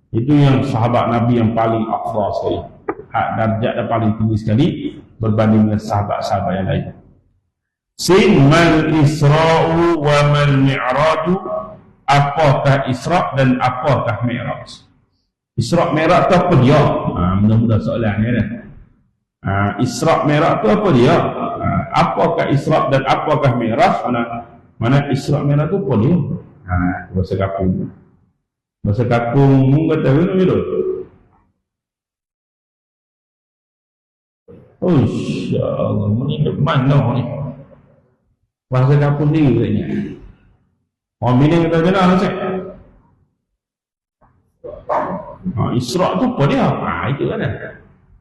Itu yang sahabat Nabi yang paling afdal sekali, darjat yang paling tinggi sekali berbanding dengan sahabat-sahabat yang lain. Sin mal Isra'u wa mal Mi'raju, apakah Isra' dan apakah Mi'raj? Isra' Mi'raj itu apa dia? Mudah-mudah soalan ni dah. Isra' Mi'raj itu apa dia? Apakah Isra' dan apakah Mi'raj? Mana Isra' Mi'raj itu apa dia? Bahasa Kapung. Bahasa Kapung kata apa tu? Oh, insya-Allah, ni dek mana ni? Bahasa Kapung ni katanya. Orang Minang kata macam mana Cik? Isra' tu apa dia? Itu kan.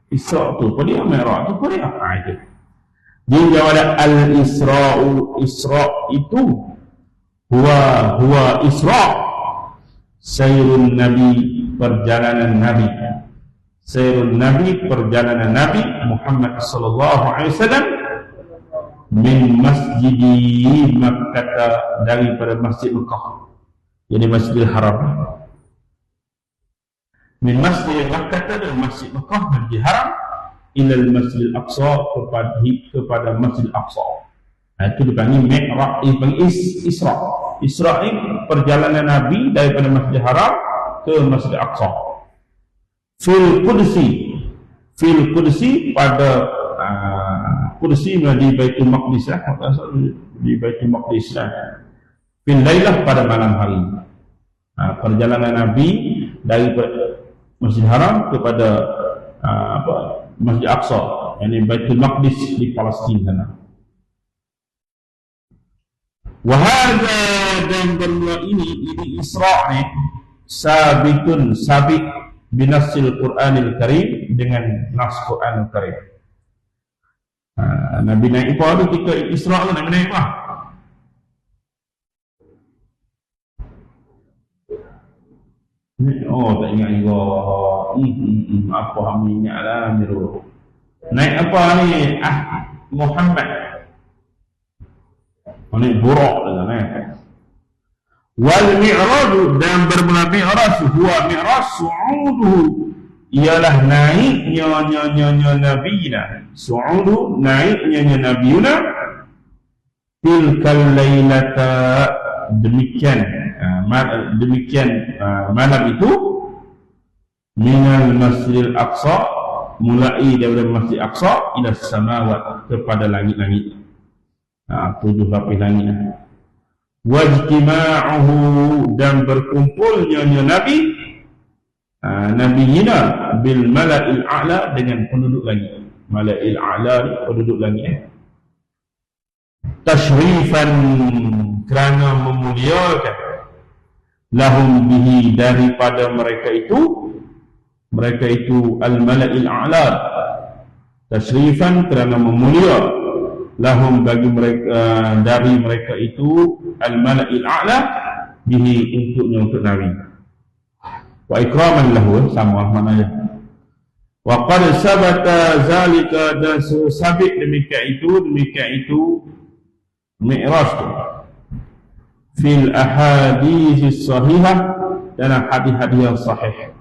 Isra' tu apa dia? Mi'raj tu apa dia? Itu. Dia jawab al-Isra'u, Isra' itu huwa Isra', sayrun Nabi, perjalanan Nabi. Sayrun Nabi, perjalanan Nabi Muhammad sallallahu alaihi wasallam min masjidi Makkah, daripada Masjid Mekah, jadi Masjidil Haram. Min Masjid Makkah, dari Masjid Mekah, Masjidil Haram, ilal Masjidil Aqsa, kepada Masjidil Aqsa. Itu dipanggil Mi'raj, dipanggil Isra'. Isra' ini perjalanan Nabi daripada Masjidil Haram ke Masjidil Aqsa. Fil Qudsi, pada Qudsi di Baitul Maqdis lah, di Baitul Maqdis lah. Fil Lailah, pada malam hari. Perjalanan Nabi dari Masjidil Haram kepada Masjid Aqsa, yakni Baitul Maqdis di Palestin sana. Wahada, dan bermula ini Isra' ni sabit binasil Quranil Karim, dengan nas Quranil Karim. Nabi naik apa tu ketika Isra' tu? Nabi naik apa? Oh, tak ingat juga. Apa kami ingat lah Miru. Naik apa ni? Muhammad. Naik Buraq dengan Wal Mi'raj, dan bermula Mi'raj, huwa Mi'raj su'uduhu, ialah naiknya Nabiyina. Su'udu, naiknya Nabiyuna. Tilkal laylata, demikian malam itu. minal masjidil aqsa, mulai daripada masjid aqsa ila samawat, kepada langit-langit. 7 lapis langit. Wajtima'uhu, dan berkumpulnya Nabi Nabi hina bil mala'il a'la, dengan penduduk langit. Mala'il a'la ni penduduk langit. Tashrifan, kerana memuliakan, lahum bihi, daripada mereka itu al mala'il a'la, tashrifan, kerana memulia, lahum, bagi mereka, dari mereka itu al mala'il a'la, bihi, untuk Nabi. Wa ikraman lahu, sama maknanya. Wa qad sabata zalika, dan sabit demikian itu Mi'raj tu fil ahadits sahihah, dalam hadis-hadis yang sahih.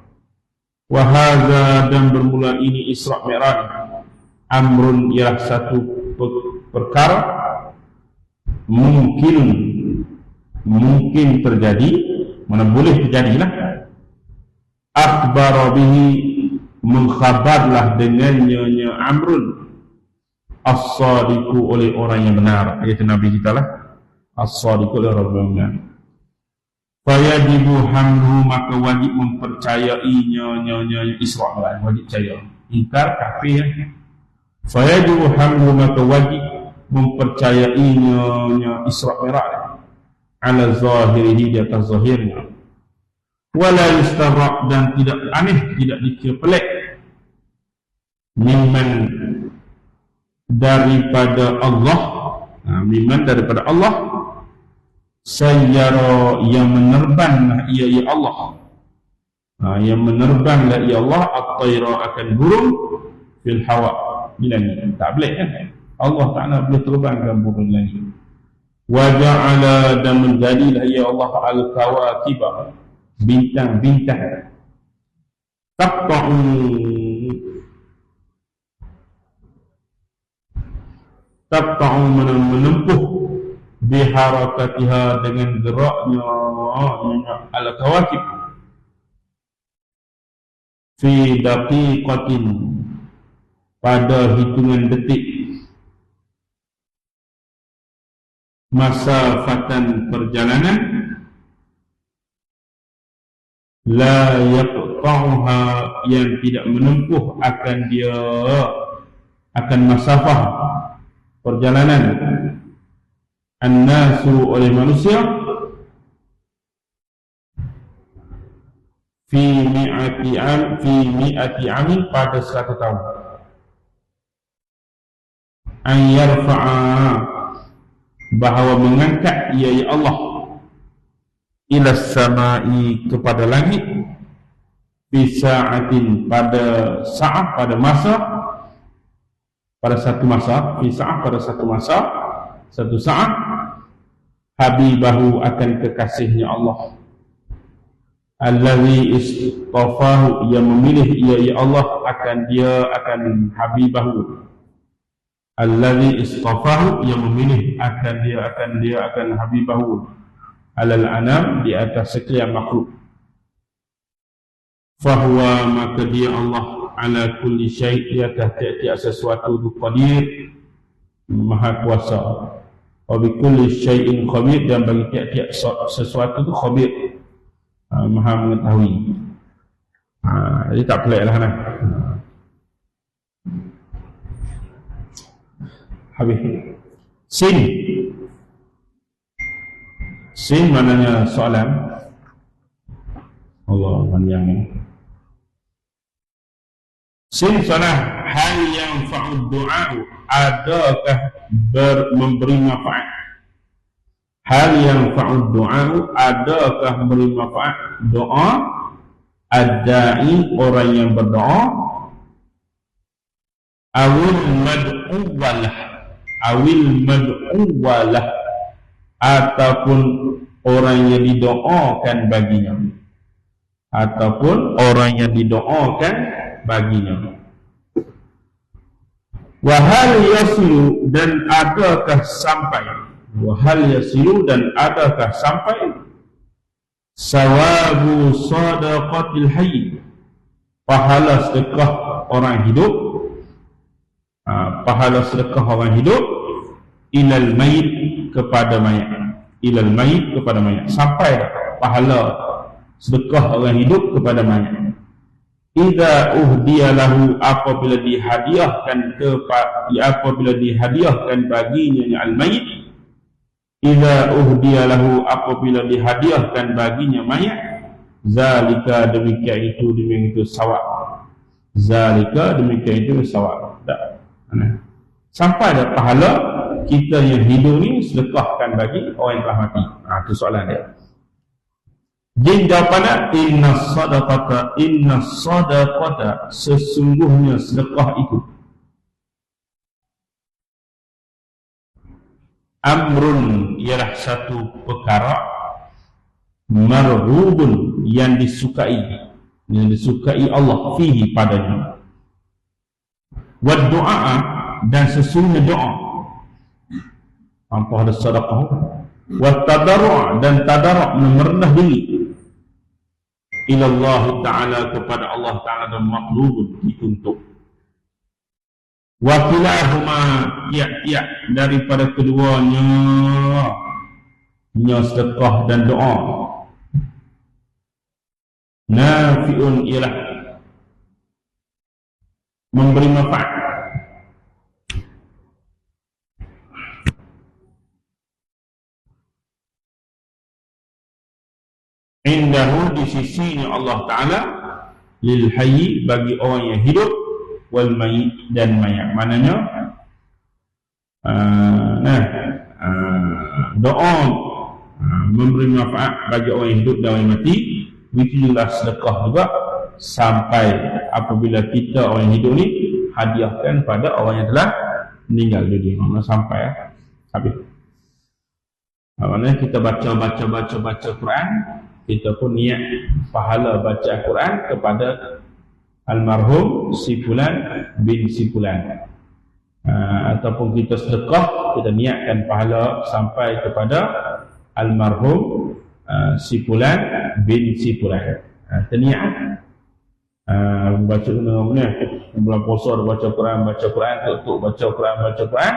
Wa hadza, dan bermula ini Isra Mi'raj, amrun, ialah satu perkara mungkin terjadi, mana boleh terjadilah. Akhbara bihi, mengkhabarlah dengannya amrun, as-sadiqu, oleh orang yang benar, iaitu Nabi kita lah. As-sadiqu oleh orang yang benar. Fayajibu hamluhu, maka wajib mempercayainya Isra' wajib percaya. Ingkar kafir. Fayajibu hamluhu, maka wajib mempercayainya Isra' Mi'raj ala zahirihi, di atas zahirnya. Wala yustarra', dan tidak aneh, tidak dikira pelik, mimman, daripada Allah, mimman, daripada Allah, sayyara, yang menerbanglah ia Allah, yang menerbanglah ia Allah, at-tayra, akan burung, fil hawa, bilangnya tak boleh kan, Allah Ta'ala boleh terbangkan burung lagi. Wa ja'ala, dan menjadilah ia Allah al-kawakiba, bintang-bintang, tabta'u, menempuh, biharakatiha, dengan geraknya al-kawakib, fi daqiqatin, pada hitungan detik, masafatan, perjalanan, la yaqta'uha, yang tidak menempuh akan dia, akan masafah perjalanan, an-nasu, oleh manusia, fi mi'ati amin, pada 100 tahun. An yarfa'a, bahawa mengangkat ia Allah, ila samai, kepada langit, fi sa'atin, pada saat, pada masa, pada satu masa, fi sa'ah, pada satu masa, satu saat, habibahu, akan kekasihnya Allah, allazi istafahu, yang memilih ia Allah, akan habibahu, allazi istafahu, yang memilih akan habibahu, alal anam, di atas sekian makhluk. Fahuwa, maka dia Allah, ala kulli syai', di atas tiap-tiap sesuatu itu qadir, maha kuasa. Wa bi kulli syai'in khabir, dan bagi tiap-tiap sesuatu itu khabir, maha mengetahui. Jadi tak pelik lah kan. Habis. Sin maknanya soalan. Allah panjang ni. Sin soalan, hal yang fa'ud du'a, adakah memberi manfaat? Hal yang fa'ud du'a, adakah memberi manfaat doa ad-da'i, orang yang berdoa, awil mad'uwalah, ataupun orang yang didoakan baginya, Wahal yasilu, dan adakah sampai, sawabu sadaqatil hayy, pahala sedekah orang hidup, pahala sedekah orang hidup, ilal mayit, kepada mayat, ilal mayit, kepada mayat, sampai pahala sedekah orang hidup kepada mayat. Idza uhdiya lahu, apabila dihadiahkan baginya al-mayit, idza uhdiya lahu, apabila dihadiahkan baginya mayat, zalika, demikian itu sawab, zalika, demikian itu sawab. Sampai ada pahala kita yang hidup ni sedekahkan bagi orang yang telah mati. Itu soalan dia. Jadi jawapannya, inna sadaqata, sesungguhnya sedekah itu, amrun, ialah satu perkara, marhubun, yang disukai Allah, fihi, padanya, wa du'a, dan sesungguhnya doa, apa ada sedekah, wa tadarru', dan tadarru', merendah diri, ilallah ta'ala, kepada Allah ta'ala, dan matlubun, dituntut. Wa kilahuma, tiap-tiap daripada keduanya, sedekah dan doa, nafi'un, ialah memberi manfaat. Indahu, di sisinya Allah Ta'ala, lil hayyi, bagi orang yang hidup, wal mayit, dan mayat. Maknanya doa memberi manfaat bagi orang yang hidup dan orang yang mati, begitulah sedekah juga, sampai apabila kita orang yang hidup ni hadiahkan pada orang yang telah meninggal dunia. Sampai habis. Maknanya kita baca Quran, kita pun niat pahala baca Quran kepada almarhum si fulan bin si fulan, ataupun kita sedekah, kita niatkan pahala sampai kepada almarhum si fulan bin si fulan. Niat baca bulan puasa baca Quran, untuk baca Quran,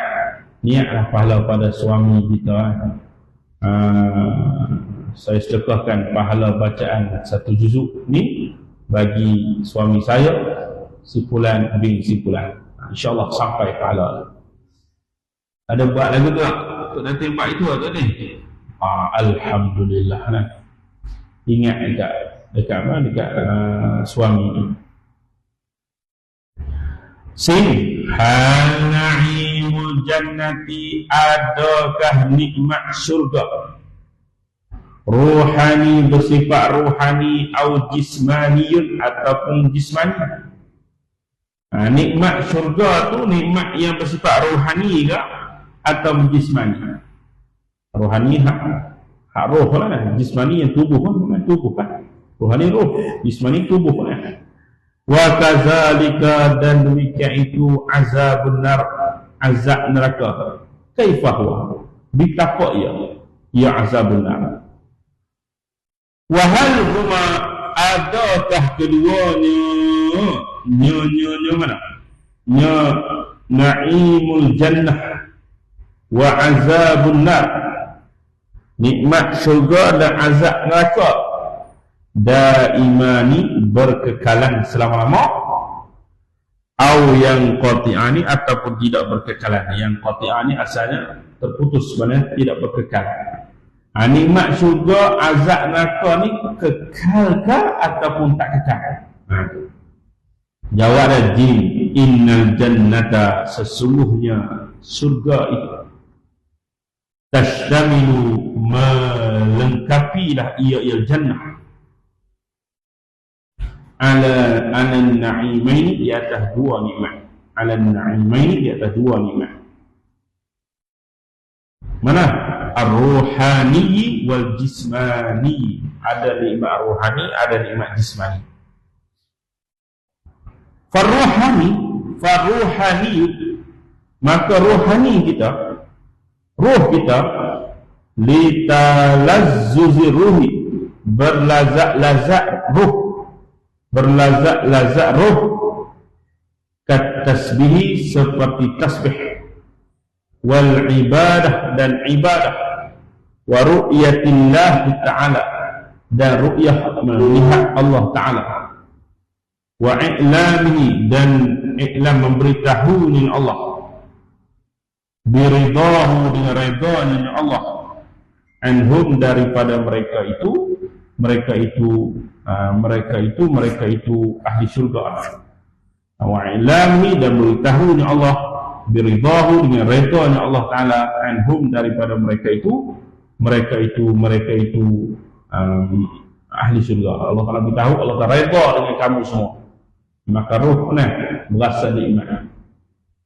niatlah pahala pada suami kita. Saya sedekahkan pahala bacaan satu juzuk ni bagi suami saya, si fulan bin si fulan. InsyaAllah sampai pahala. Ada buat lagi tu tak? Untuk dah tembak itu tak ni? Alhamdulillah. Ingat dekat suami. Sini, hal na'imul jannati, adakah nikmat syurga ruhani, bersifat ruhani, atau jismaniyun, ataupun jismani. Nikmat syurga tu nikmat yang bersifat ruhani ke atau jismani? Ruhani hak roh lah, jismani yang tubuh kan. Ruhani roh, jismani tubuh kan. Wa kadzalika, dan demikian itu, azabun nar, azab neraka. Kaifa huwa, betapa ya azabun nar. Wa hal huma, adakah keduanya, mana? Na'imul jannah wa azabun nar, nikmat syurga dan azab neraka, daimani, berkekalan selama-lama, au yang qati'ani, ataupun tidak berkekalan. Yang qati'ani asalnya terputus, sebenarnya tidak berkekal. Nikmat syurga, azab neraka ni kekalkah ataupun tak kekal? Jawab jin, innal jannata, sesungguhnya surga itu, tashtamilu, melengkapilah ia jannah, ala an-na'imaini, di atas dua nikmat, ala an-na'imaini, di atas dua nikmat. Mana? Ar-ruhani wal jismani, ada nikmat ruhani, ada nikmat jismani. Farruhani, maka ruhani kita, ruh kita, litalazzuzi ruhi, berlazat-lazat ruh, berlazat-lazat roh, kat tasbihi seperti tasbih, wal ibadah dan ibadah, wa ru'yatillah ta'ala dan ru'yah melihat Allah Ta'ala, wa i'lamihi dan i'lam memberitahu ni Allah, biridahu dengan redanya Allah, anhum daripada mereka itu ahli syurga, wa i'lamihi dan memberitahu ni Allah, biridahu dengan redanya Allah Ta'ala, anhum daripada mereka itu ahli syurga. Allah Ta'ala beritahu, Allah Ta'ala redha dengan kamu semua. Maka roh berasa nikmat,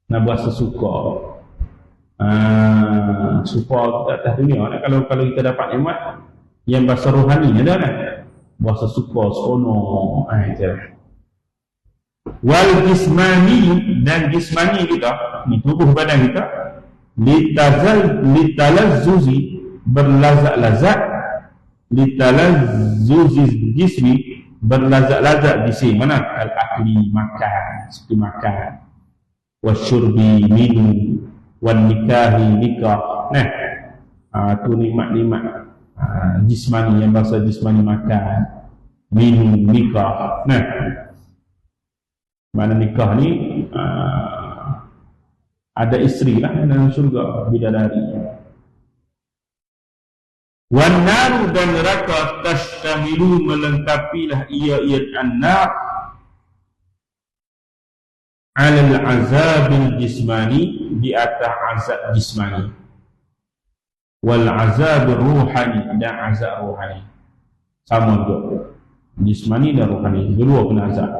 berasa suka. Suka atas dunia. Kalau kita dapat nikmat yang bahasa rohani ada bahasa suka, seronok. Wal jismani dan jismani kita, di tubuh badan kita, litalazzuzi berlazat-lazat, litalazzuzi jismi berlazat-lazat di sini mana? Al-akli makan, seperti makan, wasyurbi minum, wan nikahi nikah. Tu nikmat-nikmat jismani, yang bahasa jismani makan, minum, nikah. Mana nikah ni ada isteri lah dalam syurga, bidadari. Wan naru dan neraka tashtamilu melengkapilah ia an-nar alal azabil jismani, di atas azab jismani, wal azab ruhani dan azab ruhani. Sama juga jismani dan ruhani, dua kena azab.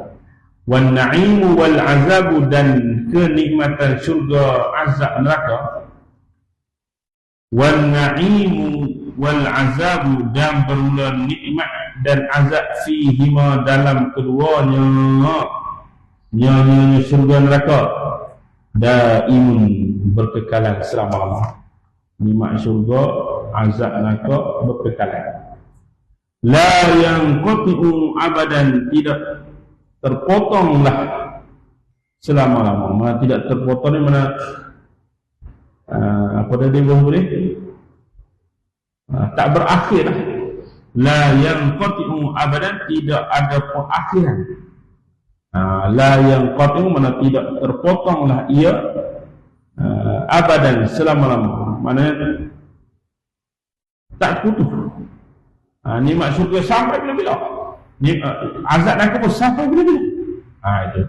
Wan na'imu wal azabu dan kenikmatan syurga, azab neraka. Wan na'imu wal azabu dan bermula nikmat dan azab fihima dalam keduanya, nyanya syurga neraka, daimun berkekalan selama-lamanya. Nikmat syurga, azab neraka berkekalan. La yanqati'u abadan, tidak terpotonglah selama-lamanya. Tidak terpotong ni mana apa tadi boleh? Tak berakhir. La yanqati'u abadan, tidak ada perakhiran. La yanqati'u mana tidak terpotonglah ia abadan, selama-lamanya. Mana tak putus. Nikmat syurga sampai bila-bila. Azab neraka pun sampai bila-bila. Itu.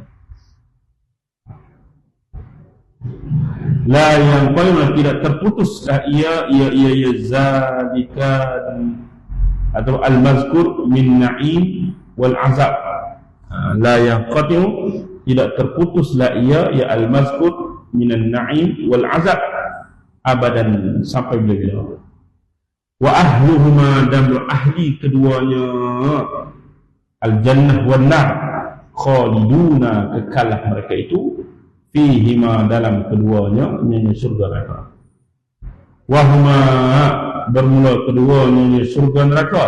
La yang paling tidak terputuslah ia zalikan atau al-mazkur min na'im wal azab. La yang qati'u, tidak terputuslah ia al-mazkur min an-na'im wal azab abadan, sampai bila-bila. Wa ahluhuma dan ahli keduanya, al-jannah wan nar, khaliduna kekalah mereka itu, fihima dalam keduanya, nyanyi surga neraka. Wahuma bermula keduanya surga neraka,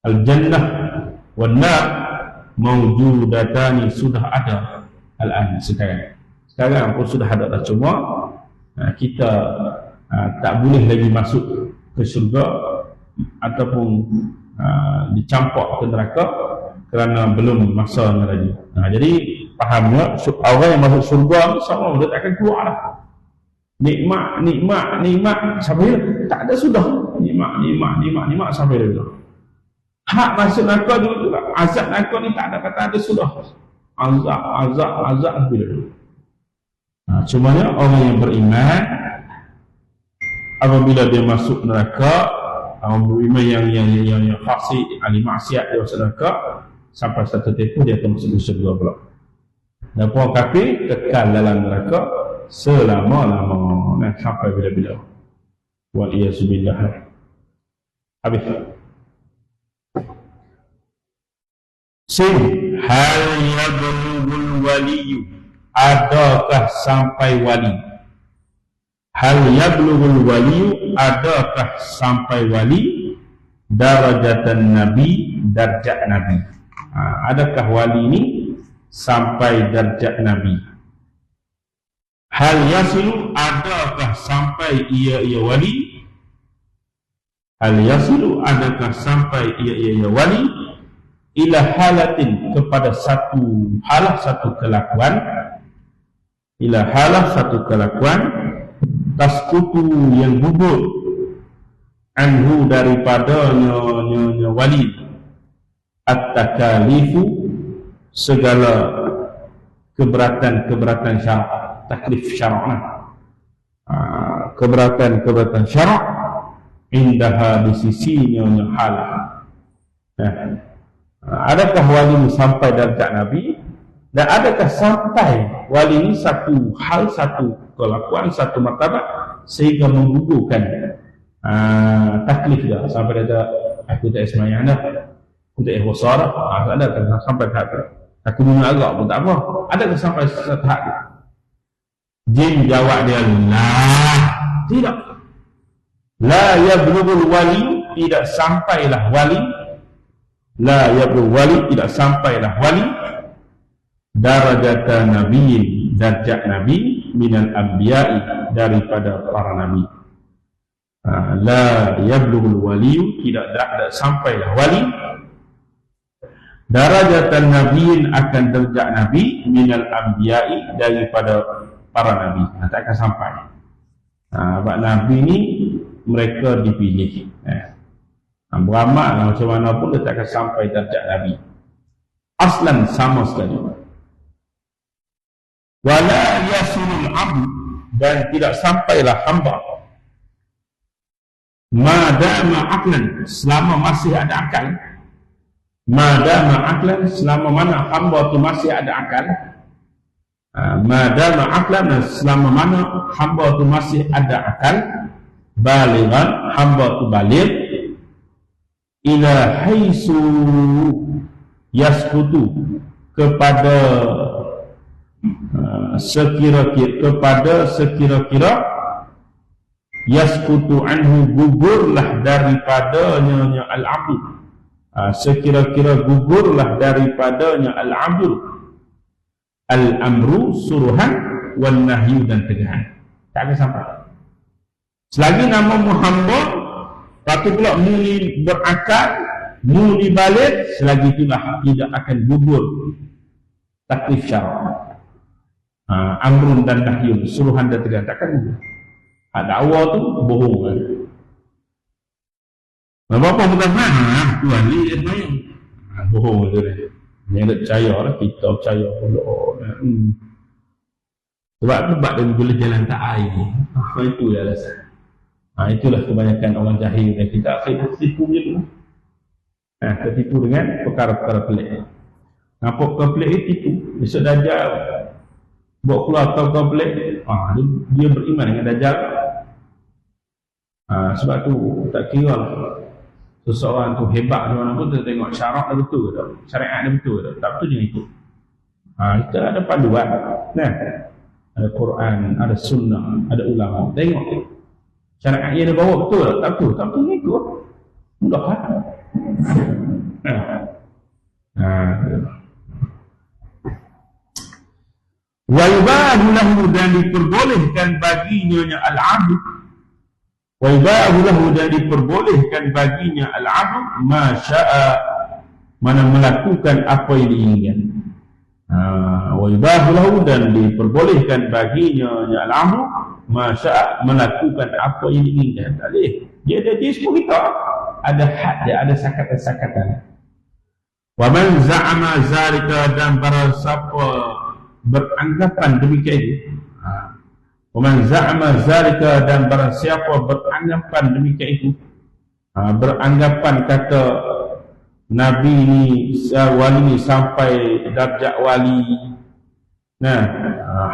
al-jannah wan nar mawjudatani, sudah ada al-an, sekarang pun sudah ada dah. Cuma kita tak boleh lagi masuk ke surga ataupun dicampak ke neraka kerana belum masanya lagi. Jadi fahamnya orang yang masuk surga sama dia tak akan keluar lah. Nikmat sampai tak ada sudah. Nikmat sampai dia. Hak masuk neraka dulu juga. Azab neraka ni tak ada kata ada sudah. Azab bila dulu. Cumanya orang yang beriman, apabila dia masuk neraka, orang beriman yang fasik, ahli maksiat, dia masuk neraka, sampai satu tempoh dia akan masuk surga pula. Dan orang kafir kekal dalam neraka selama-lamanya, sampai bila-bila. Wal iyyazubillah. Habis. Hal yablughul waliyu, adakah sampai wali? Hal yablughul waliyu, adakah sampai wali darajatan nabi, darjat nabi? Adakah wali ini sampai darjat Nabi? Hal yasilu, adakah sampai ia wali? Hal yasilu, adakah sampai ia wali? Ila halatin, kepada satu halah, satu kelakuan. Ila halah, satu kelakuan. Taskutu, yang gugur. Anhu, daripada wali. At-takalifu, segala keberatan syarak. Taklif syarak, keberatan syarak. Indaha, di sisinya halah. Adakah wali ini sampai darjat Nabi? Dan adakah sampai wali ini satu hal, satu kelakuan, satu martabat sehingga menggugurkan taklif dia sampai dia aku tak semayang dah, aku tak ihwasar dah, adakah sampai tahap tu? Aku mengarap pun tak apa. Adakah sampai tahap tu? Jin jawab dia, lah, tidak. La yablughul wali, tidak sampailah wali. La yablughul wali, tidak sampailah wali. Darajatan nabiyyin, darjat nabi. Minal anbiya'i, daripada para nabi. La yablughul wali, tidak sampailah wali. Darajatan nabiyyin, akan darjat nabi. Minal anbiya'i, daripada para nabi. Tak akan sampai. Sebab nabi ni mereka dipilih. Beramal lah macam mana pun dia tak akan sampai darjat nabi. Aslan, sama sekali. Wala yasulul abd, dan tidak sampailah hamba. Madama aqlan, selama masih ada akal. Madama aqlan, selama mana hamba tu masih ada akal. Madama aqlan, selama mana hamba tu masih ada akal. Balighan, hamba tu baligh. Ila haisu yaskutu, kepada sekira-kira yaskutu anhu, gugurlah daripadanya al-abdu. Sekira-kira gugurlah daripadanya al-abdu. Al-amru, suruhan, wal nahyu, dan tegahan. Tak akan sampai. Selagi nama Muhammad, lepas pula muli berakal, muli balik, selagi itulah tidak akan gugur taklif syarak. Amrun dan nahyun, suruhan dan tegahan, takkan gugur. Dakwah tu bohong kan. Bapa bukan tu ahli semayang. Bohong tu dia. Yang tak percaya lah, kita percaya pula. Sebab tu dia boleh jalan tak air. Itu dia alasan. Itulah kebanyakan orang jahil dan kita akhirnya tertipu je tu. Tertipu dengan perkara-perkara pelik. Nampak perkara pelik itu tipu. Besok Dajjal buat keluar perkara pelik, dia beriman dengan Dajjal. Sebab tu tak kira lah seseorang tu hebat macam mana pun, kita tengok syarak dah betul ke tak, syariat dah betul ke tak betul jangan ikut. Kita ada panduan, ada Quran, ada sunnah, ada ulama, tengok syariat yang dia bawa betul tak betul, tak betul jangan ikut. Mudah kan? Wa yubahu lahu, dan diperbolehkan baginya al-'abd. Wa yubahu lahu, dan diperbolehkan baginya al-'abd ma syaa, mana melakukan apa yang diinginkan. Wa yubahu lahu, dan diperbolehkan baginya al-'abd ma syaa, melakukan apa yang diinginkan. Tak boleh. Dia semua kita ada had dia, ada sakatan-sakatan. Wa man za'ama zalika, dan barang siapa beranggapan demikian itu. Wa man za'ama zalika, dan barang siapa beranggapan demikian itu. Beranggapan kata Nabi ni, wali ni sampai darjat wali.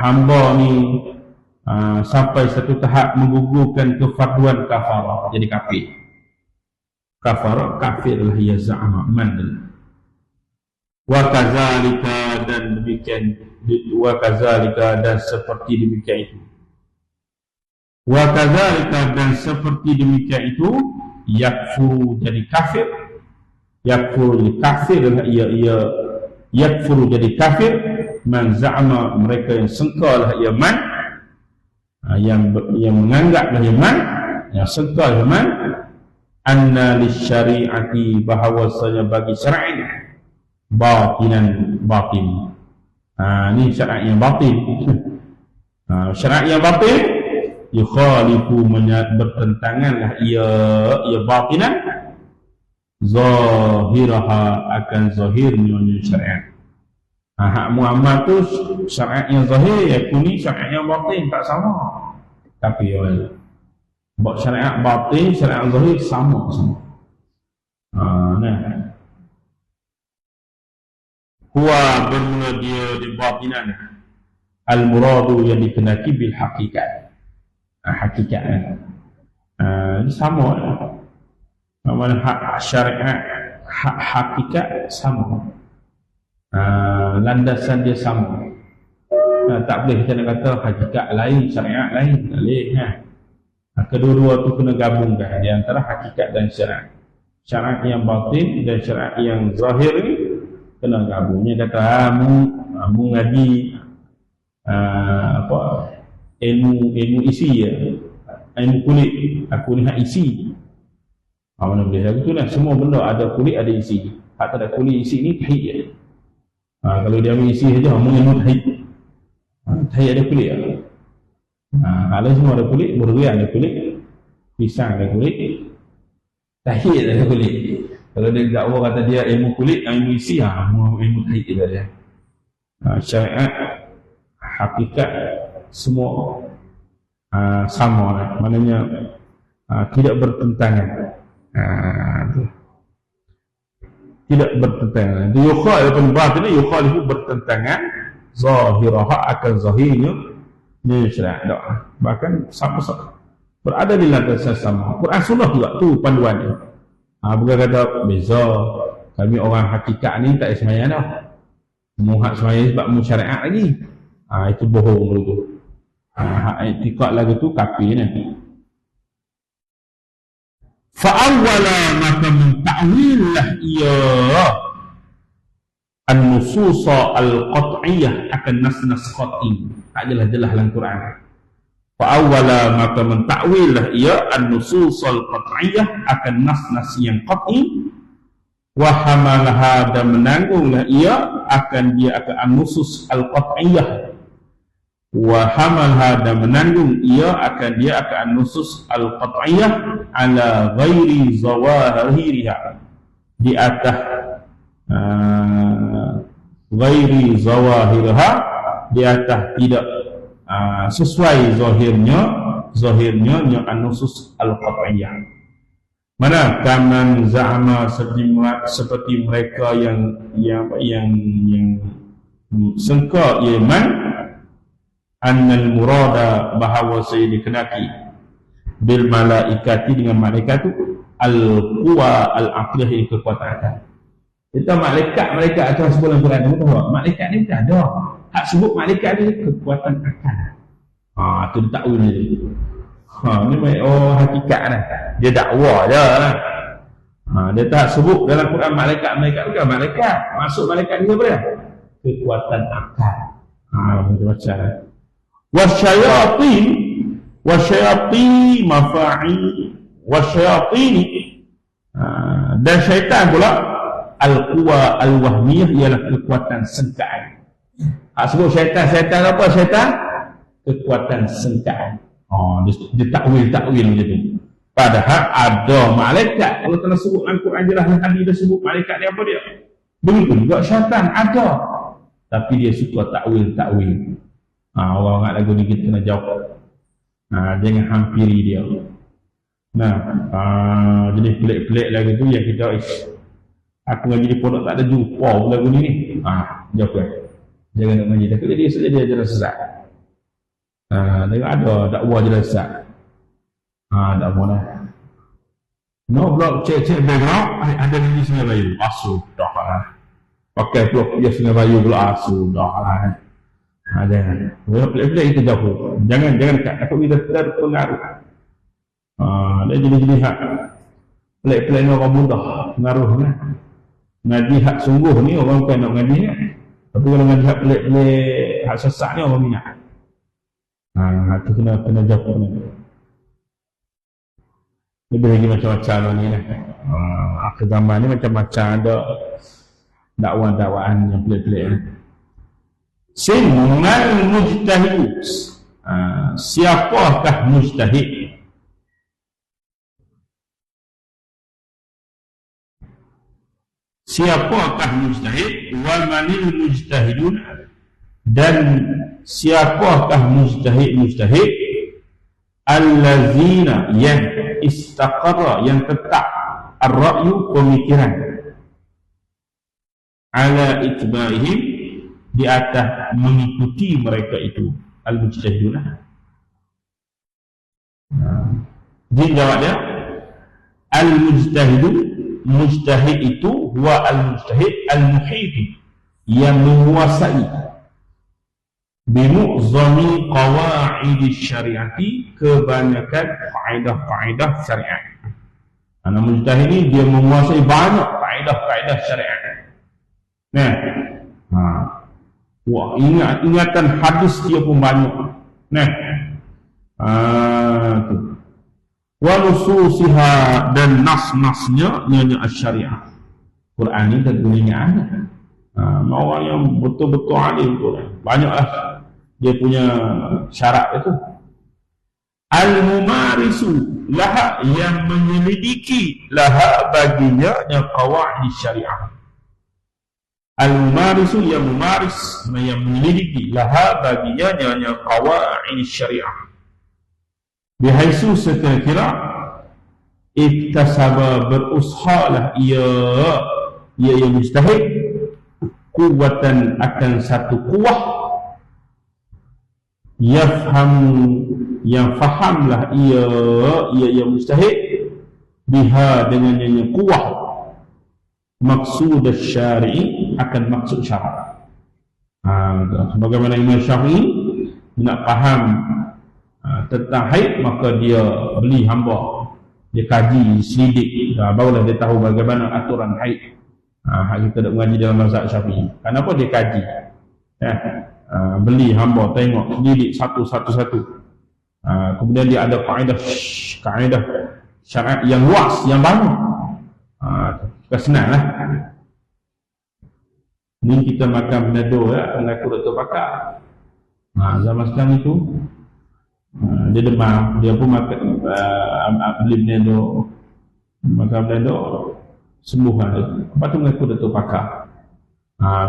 Hamba ni sampai satu tahap menggugurkan kefarduan kafarah, jadi kafir. Kafarah, kafir lah ya za'ama man. Wa kadzalika, dan demikian, wa kadzalika, dan seperti demikian itu. Wa kadzalika, dan seperti demikian itu, yakfuru, jadi kafir. yakfur jadi kafir, yakfur jadi kafir, man za'ama mereka yang sengkalah ia man, yang menganggaplah ia man, yang sengkal ia man, anna lisyari'ati bahawasanya bagi syar'i batinan batin. Ni syar'i yang batin. Syar'i yang batin yukhalifu bertentanganlah ia batinan zahiraha akan zahirnya syariat. Hak muamal tu syariat yang zahir, aku ni syariat yang batin tak sama. Tapi buat syariat batin, syariat zahir sama. Nah. Huwa bermula dia di batinan. Al-muradu yang dikenaki bil hakikat. Hakikat ini sama. Mana hak syariat, hak hakikat sama. Landasan dia sama. Tak boleh kita nak kata hakikat lain, syariat lain. Tak boleh. Kedua-dua tu kena gabungkan di antara hakikat dan syariat. Syariat yang batin dan syariat yang zahir ni kena gabungnya. Kata mu ngaji ilmu isi ya, ilmu kulit, aku ni hak isi. Mana boleh lagu tu lah. Semua benda ada kulit ada isi. Hak tak ada kulit isi ni tahid je. Kalau dia ambil isi saja, mu ilmu tahid. Tahid ada kulit lah. Kalau semua ada kulit, durian ada kulit, pisang ada kulit, tahid ada kulit. Kalau dia dakwa kata dia ilmu kulit, ilmu isi, ilmu tahid juga dia. Syariat, hakikat semua sama lah. Maknanya tidak bertentangan. Tidak bertentangan. Itu yukhalifun batin, yukhalifu bertentangan zahiraha akan zahirnya ni syariat. Bahkan sama-sama berada di landasan sama. Quran sunnah juga tu panduan dia. Bukan kata beza kami orang hakikat ni tak semayang dah. Mu hak semayang sebab mu syariat lagi. Itu bohong dulu tu. Hak i'tiqad lagu tu kafir ni. Fa'awwala maka menta'willah ia an-nususa al-qat'iyah akan nas-nas qat'i. Tak jelas-jelas dalam Quran. Fa'awwala maka menta'willah ia an-nususa al-qat'iyah akan nas-nas yang qat'i. Wa hamalaha dan menanggunglah ia akan an-nusus al-qat'iyah. Wa hamalha dan menanggung ia akan an-nusus al-qat'iyah ala ghairi zawahiriha, di atas ghairi zawahiriha, di atas tidak sesuai zahirnya an-nusus al-qat'iyah. Mana kaman za'ama seperti mereka yang sengka iman annal murada bahawa saya dikenaki bil malaikati dengan malaikat tu al-quwa al-aqliyah, ini kekuatan akal. Kita malaikat atas sebulan Quran ni tahu malaikat ni tak ada. Hak sebut malaikat ni kekuatan akal. Tu takwil ni. Ni mai hakikat dah. Dia dakwa je lah. Dia tak sebut dalam Quran malaikat bukan malaikat. Maksud malaikat ni apa dia? Kekuatan akal. Macam wasyayatin mafa'il wasyayatin dan syaitan pula al-quwa al-wahmiyah ialah kekuatan sengkaan. Sebut syaitan apa? Syaitan kekuatan sengkaan. Dia takwil macam tu. Padahal ada malaikat. Kalau telah sebut Al-Quran jelas dan hadis dia sebut malaikat ni apa dia? Begitu juga syaitan ada. Tapi dia suka takwil. Orang ingat lagu ni kita kena jawab. Jangan hampiri dia. Jenis pelik-pelik lagu tu yang kita aku ngaji di pondok tak ada jumpa lagu ni. Jawab kan. Jangan nak ngaji. Tapi dia dia jelas sesat. Dia ada dakwah jelas sesat. Dakwah dah. No blog cek background ada di Sungai Bayu. Sudah lah. Pakai blog dia Sungai Bayu pula. Sudah lah. Jangan. Pelik-pelik kita jauh. Jangan takut kita terpengaruh. Dia jenis-jenis hak pelik-pelik ni orang mudah pengaruh kan. Ngaji hak sungguh ni orang bukan nak ngaji ni. Tapi kalau ngaji hak pelik-pelik, hak sesat ni orang minat. Itu kena jawab ni. Lebih lagi macam-macam ni lah. Akhir zaman ni macam-macam ada dakwaan-dakwaan yang pelik-pelik. Sinnal mujtahid. Siapakah mujtahid? Siapakah mujtahid? Wal manil mujtahidun, dan siapakah mujtahid allazina yang istaqarra, yang tetap ar-ra'yu, pemikiran, ala itba'ihim, di atas mengikuti mereka itu, al-mujtahidun. Jadi jawab dia, al-mujtahidun, mujtahid itu huwa al-mujtahid al-muhiti, yang menguasai bimu'zami qawaidi syariati, kebanyakan kaedah-kaedah syariat. Karena mujtahid ini dia menguasai banyak kaedah-kaedah syariat. Wah, ingatan hadis dia pun banyak. Wa nususiha, dan nas-nasnya nyanyi asy-syariah. Quran ni tak gunakan. Orang yang betul-betul alim tu banyaklah dia punya syarat itu. Al-mumarisu laha, yang menyelidiki laha baginya yang qawaid syariah. Al-mumarisu, yang mumaris, yang menyelidiki laha baginya yang qawaid syariah. Bihaisu, sekira-kira iktasaba, berushalah ia mujtahid, kuwatan, akan satu kuwah, yafhamu, yang fahamlah ia mujtahid, biha, dengan yang kuwah, maksud syar'i, akan maksud syarak. Bagaimana Imam Syafi'i nak faham tentang haid, maka dia beli hamba, dia kaji selidik, barulah dia tahu bagaimana aturan haid. Kita nak mengaji dalam mazhab Syafi'i. Kenapa dia kaji? Beli hamba, tengok, selidik satu-satu. Kemudian dia ada kaedah syariat yang luas, yang banyak. Senang lah. Ni kita makan penado mengaku doktor pakar. Zaman sekarang itu dia demam, dia pun makan beli penado, makan penado, sembuh lah. Lepas tu mengaku doktor pakar.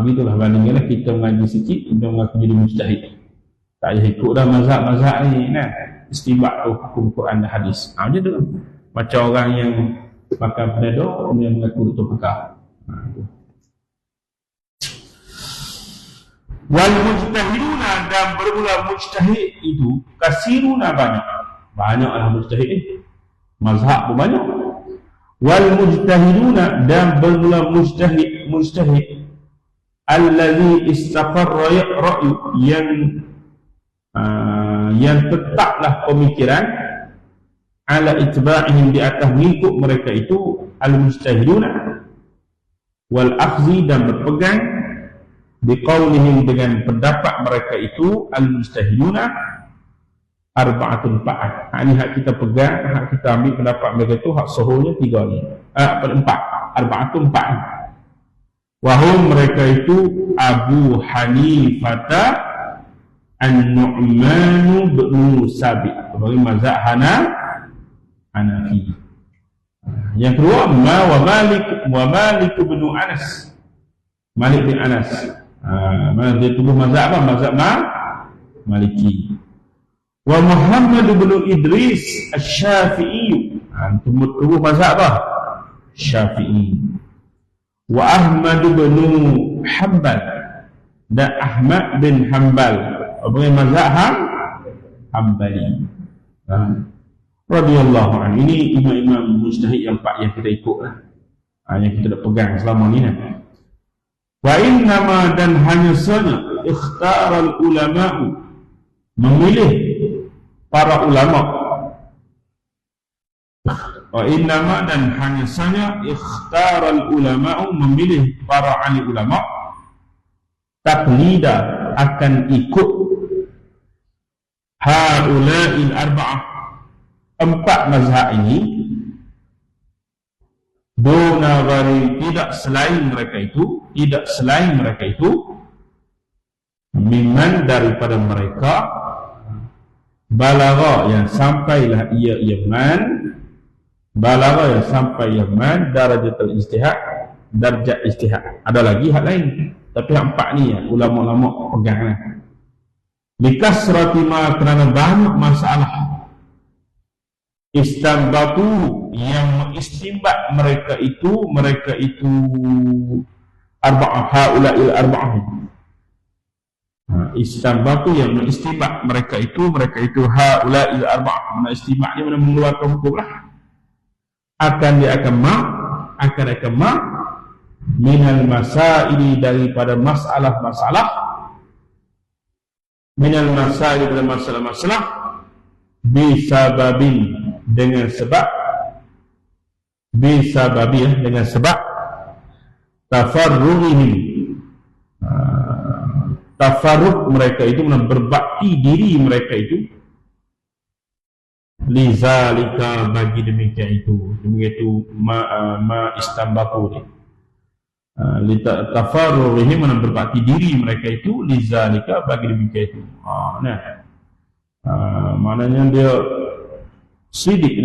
Begitulah bandingnya kita mengaji sikit, kita mengaku jadi mujtahid. Tak payah ikut dah mazhab-mazhab ni kan. Istibak tu hukum Quran dan hadis. Macam tu. Macam orang yang makan penado, kemudian mengaku doktor pakar. Wal mujtahiduna, dan bermula mujtahid itu kasiruna, banyaklah mujtahid ni, mazhab pun banyak. Wal mujtahiduna, dan bermula mujtahid allazi istaqarra ra'yu, yang tetaplah pemikiran, ala itba'ihim, di atas mengikut mereka itu, al mujtahiduna, wal akhzi, dan berpegang biqaulihim, dengan pendapat mereka itu, al-mujtahiduna, arba'atun fa'at. Ini hak kita pegang, hak kita ambil pendapat mereka itu, hak sohonya 3 ni. 4. Arba'atun fa'at. Wahum, mereka itu Abu Hanifata, An-Nu'manu bin Sabi, sebagai mazhab Hanafi. Yang kedua, Malik bin Anas. Malik bin Anas. Dia tubuh mazhab apa? Mazhab Maliki. Wa Muhammad bin Idris Asy-Syafi'i. Tubuh mazhab apa? Syafi'i. Wa Ahmad bin Hanbal, dan Ahmad bin Hanbal, sebagai mazhab Hanbali. Radhiyallahu anhu. Ini imam-imam mujtahid yang 4 yang kita ikut lah. Yang kita dah pegang selama ni kan. Wa innama, dan hanya saja, ikhtaral ulama'u, memilih para ulama, Wa innama, dan hanya saja, ikhtaral ulama'u, memilih para ahli ulama, taqlida, akan ikut haula'il arba'ah, 4 mazhab ini, duna ghairi, tidak selain mereka itu, mimman, daripada mereka, balagha, yang sampailah ia Yaman, balagha, yang sampai Yaman, darajatul ijtihad, darjat ijtihad. Ada lagi hal lain, tapi 4 ni ya, ulama-ulama peganglah. Likasrati ma, kerana banyak masalah, istanbatu, yang mengistimbat mereka itu arba'ah, haula'il arba'ah. Istanbatu, yang mengistimbat mereka itu haula'il arba'ah. Mana istimbat ni, mana mengeluarkan hukum lah. Akan minal masaili, daripada masalah-masalah, minal masaili, daripada masalah-masalah, bisababin, dengan sebab, dengan sebab tafarruhihim, tafarruh mereka itu, berbakti diri mereka itu, lizalika, bagi demikian itu ma istambatu, tafarruhihim, berbakti diri mereka itu, lizalika, bagi demikian itu. Maknanya dia sidik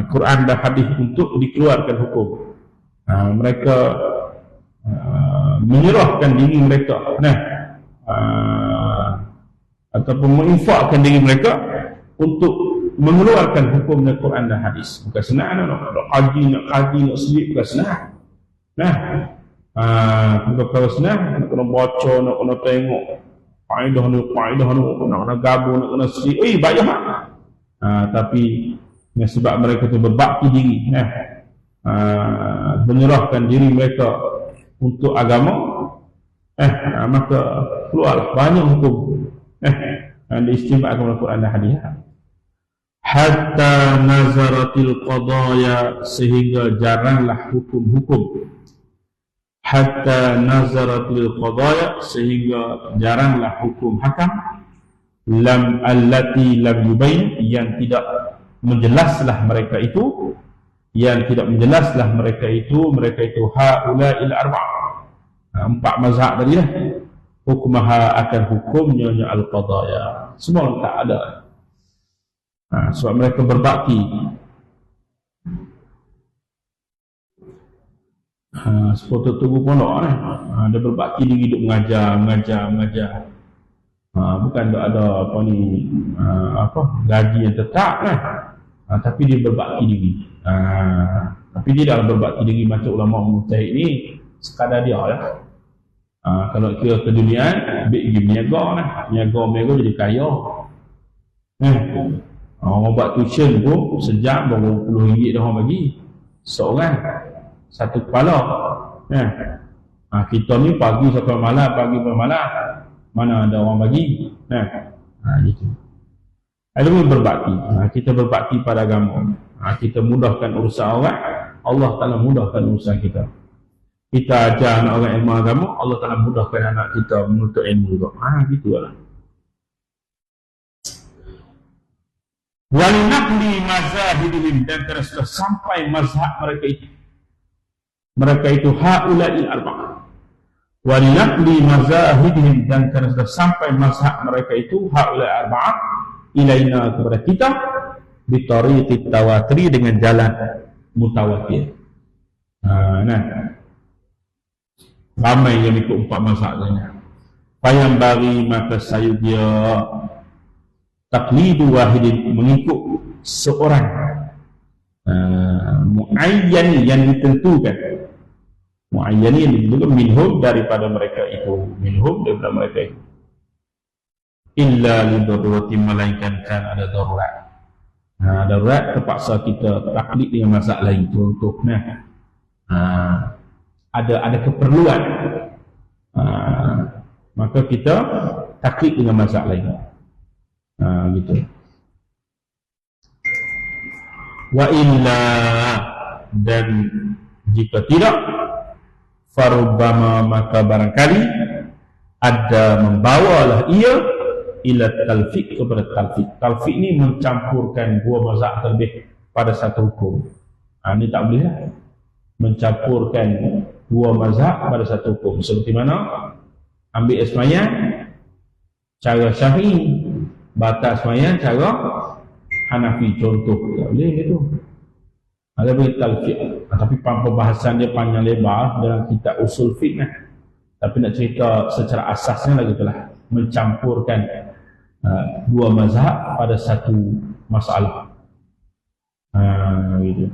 Quran dan hadis untuk dikeluarkan hukum. Mereka menyerahkan diri mereka, ataupun menginfakkan diri mereka untuk mengeluarkan hukum dari Quran dan hadis. Bukan senang nak kaji, nak sidik, bukan senang. Kalau senang, nak kena baca, nak kena tengok faedah ni, nak kena gabung, nak kena sidik, banyak. Tapi sebab mereka itu berbakti diri, menyerahkan diri mereka untuk agama, maka keluar banyak hukum diistimewakan oleh Quran dan hadis. Hatta nazaratil qadaya, sehingga jaranglah hukum-hukum. Hatta nazaratil qadaya, sehingga jaranglah hukum hakam, allati lam yubain, yang tidak menjelaslah mereka itu, mereka itu haula'il arba'ah, 4 mazhab tadi lah, hukmaha, akan hukumnya al-qadaya, semua tak ada. Sebab mereka berbakti, sepotong tunggu pondok dia berbakti diri, duduk mengajar. Bukan ada gaji yang tetap tapi dia berbakti diri. Tapi dia dalam berbakti diri macam ulama mujtahid ni, sekadar dia kalau kira keduniaan, pergi berniaga jadi kaya. Orang buat tuition pun sejam berapa puluh ringgit dah orang bagi seorang, satu kepala. Kita ni pagi sampai malam, mana ada orang bagi. Gitu. Lalu berbakti, kita berbakti pada agama, kita mudahkan urusan orang, Allah Ta'ala mudahkan urusan kita. Kita ajar anak orang ilmu agama, Allah Ta'ala mudahkan anak kita menuntut ilmu juga. Gitulah. Walinakli mazahidihim, dan kerana sudah sampai mazhab mereka itu haula'il arba'ah. Walinakli mazahidihim, dan kerana sudah sampai mazhab mereka itu haula'il arba'ah, ilaina, kepada kita, bitariqit tawatri, dengan jalan mutawatir. Ramai yang ikut 4 mazhab saja. Payang bagi, maka saya dia taqlidu wahidin, mengikut seorang muayyan, yang ditentukan. Muayyan yang ditentukan, minhum, daripada mereka itu, illa lidarurati, melainkan kan ada darurat. Darurat terpaksa kita taklid dengan mazhab lain. Contohnya ada keperluan, maka kita taklid dengan mazhab lain. Gitu. Wa illa, dan jika tidak, farubbama, maka barangkali ada membawalah ia ila talfiq, kepada talfiq. Talfiq ni mencampurkan dua mazhab terlebih pada satu hukum. Ini tak boleh lah, mencampurkan dua mazhab pada satu hukum. Seperti mana ambil sembahyang cara Syafi'i, batal sembahyang cara Hanafi, contoh. Tak boleh gitu. Ada boleh talfiq. Tapi pembahasan dia panjang lebar dalam kitab usul fiqh. Tapi nak cerita secara asasnya lagi itulah, mencampurkan dua mazhab pada satu masalah. Gitu.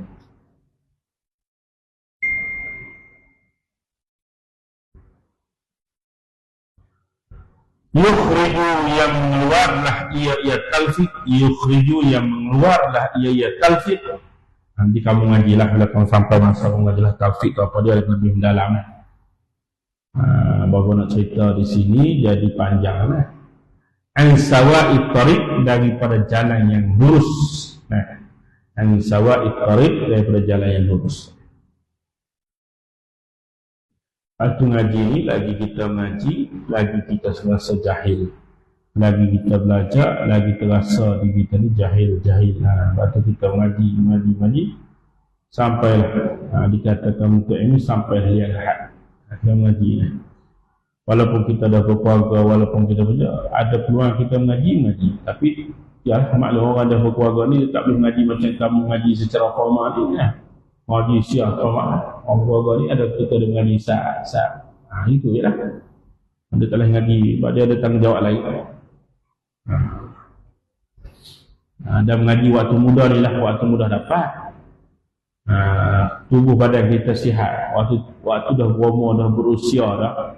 Yukhriju, yang mengeluarlah ia talfiq, yukhriju, yang mengeluarlah ia talfiq. Nanti kamu ngajilah bila kamu sampai masa kamu ngajilah talfiq tu apa dia lebih mendalam. Baru nak cerita di sini jadi panjang lah. An sawa'i tariq, daripada jalan yang lurus. An sawa'i tariq, daripada jalan yang lurus. Waktu ngaji ni, lagi kita ngaji, lagi kita serasa jahil. Lagi kita belajar, lagi terasa diri kita ni jahil. Waktu kita ngaji, sampailah dikatakan muka ini sampailah lihat had. Kita mengaji ni. Walaupun kita dah berkeluarga, walaupun kita punya ada peluang kita mengaji. Tapi ya, maklum orang dah berkeluarga ni tak boleh mengaji macam kamu mengaji secara formal ni lah. Mengaji secara formal. Orang keluarga ni ada kita dengan sah. Itu je lah. Dia tak boleh mengaji sebab dia ada tanggungjawab lain. Dan mengaji waktu muda ni lah, waktu muda dapat. Tubuh badan kita sihat. Waktu dah berumur, dah berusia dah.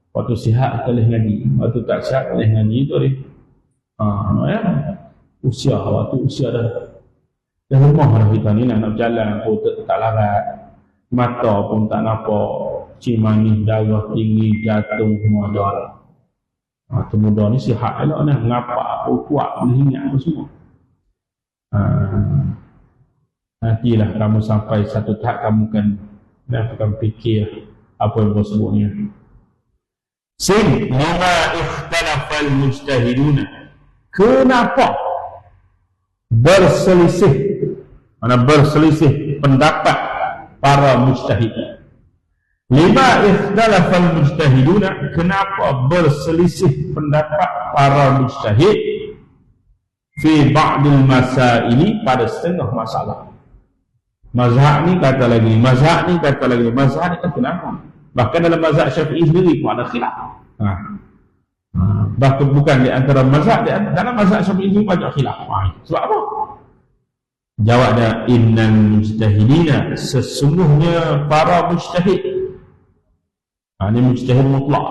Waktu sihat kita boleh ngaji, waktu tak sihat boleh ngaji tu dia. Ya. Waktu usia dah lemah dah kita ni nak berjalan pun tak larat. Mata pun tak nampak, cimani, darah tinggi, jatuh semua dah. Waktu muda ni sihat elok ni, ngapak pun kuat, boleh ingat apa semua. Nantilah kamu sampai satu tahap kamu akan fikir apa yang tersebutnya. Lima ikhtalafal mujtahiduna, kenapa berselisih pendapat para mujtahid. Lima ikhtalafal mujtahiduna, kenapa berselisih pendapat para mujtahid fi ba'dil masaili, pada setengah masalah. Mazhab ni kata lagi, mazhab ni kata kenapa? Bahkan dalam mazhab Syafi'i sendiri pun ada khilaf. Bahkan bukan di antara mazhab, dalam mazhab Syafi'i sendiri banyak khilaf. Sebab apa? Jawab dia, innal mujtahidina, sesungguhnya para mujtahid. Ini mujtahid mutlak.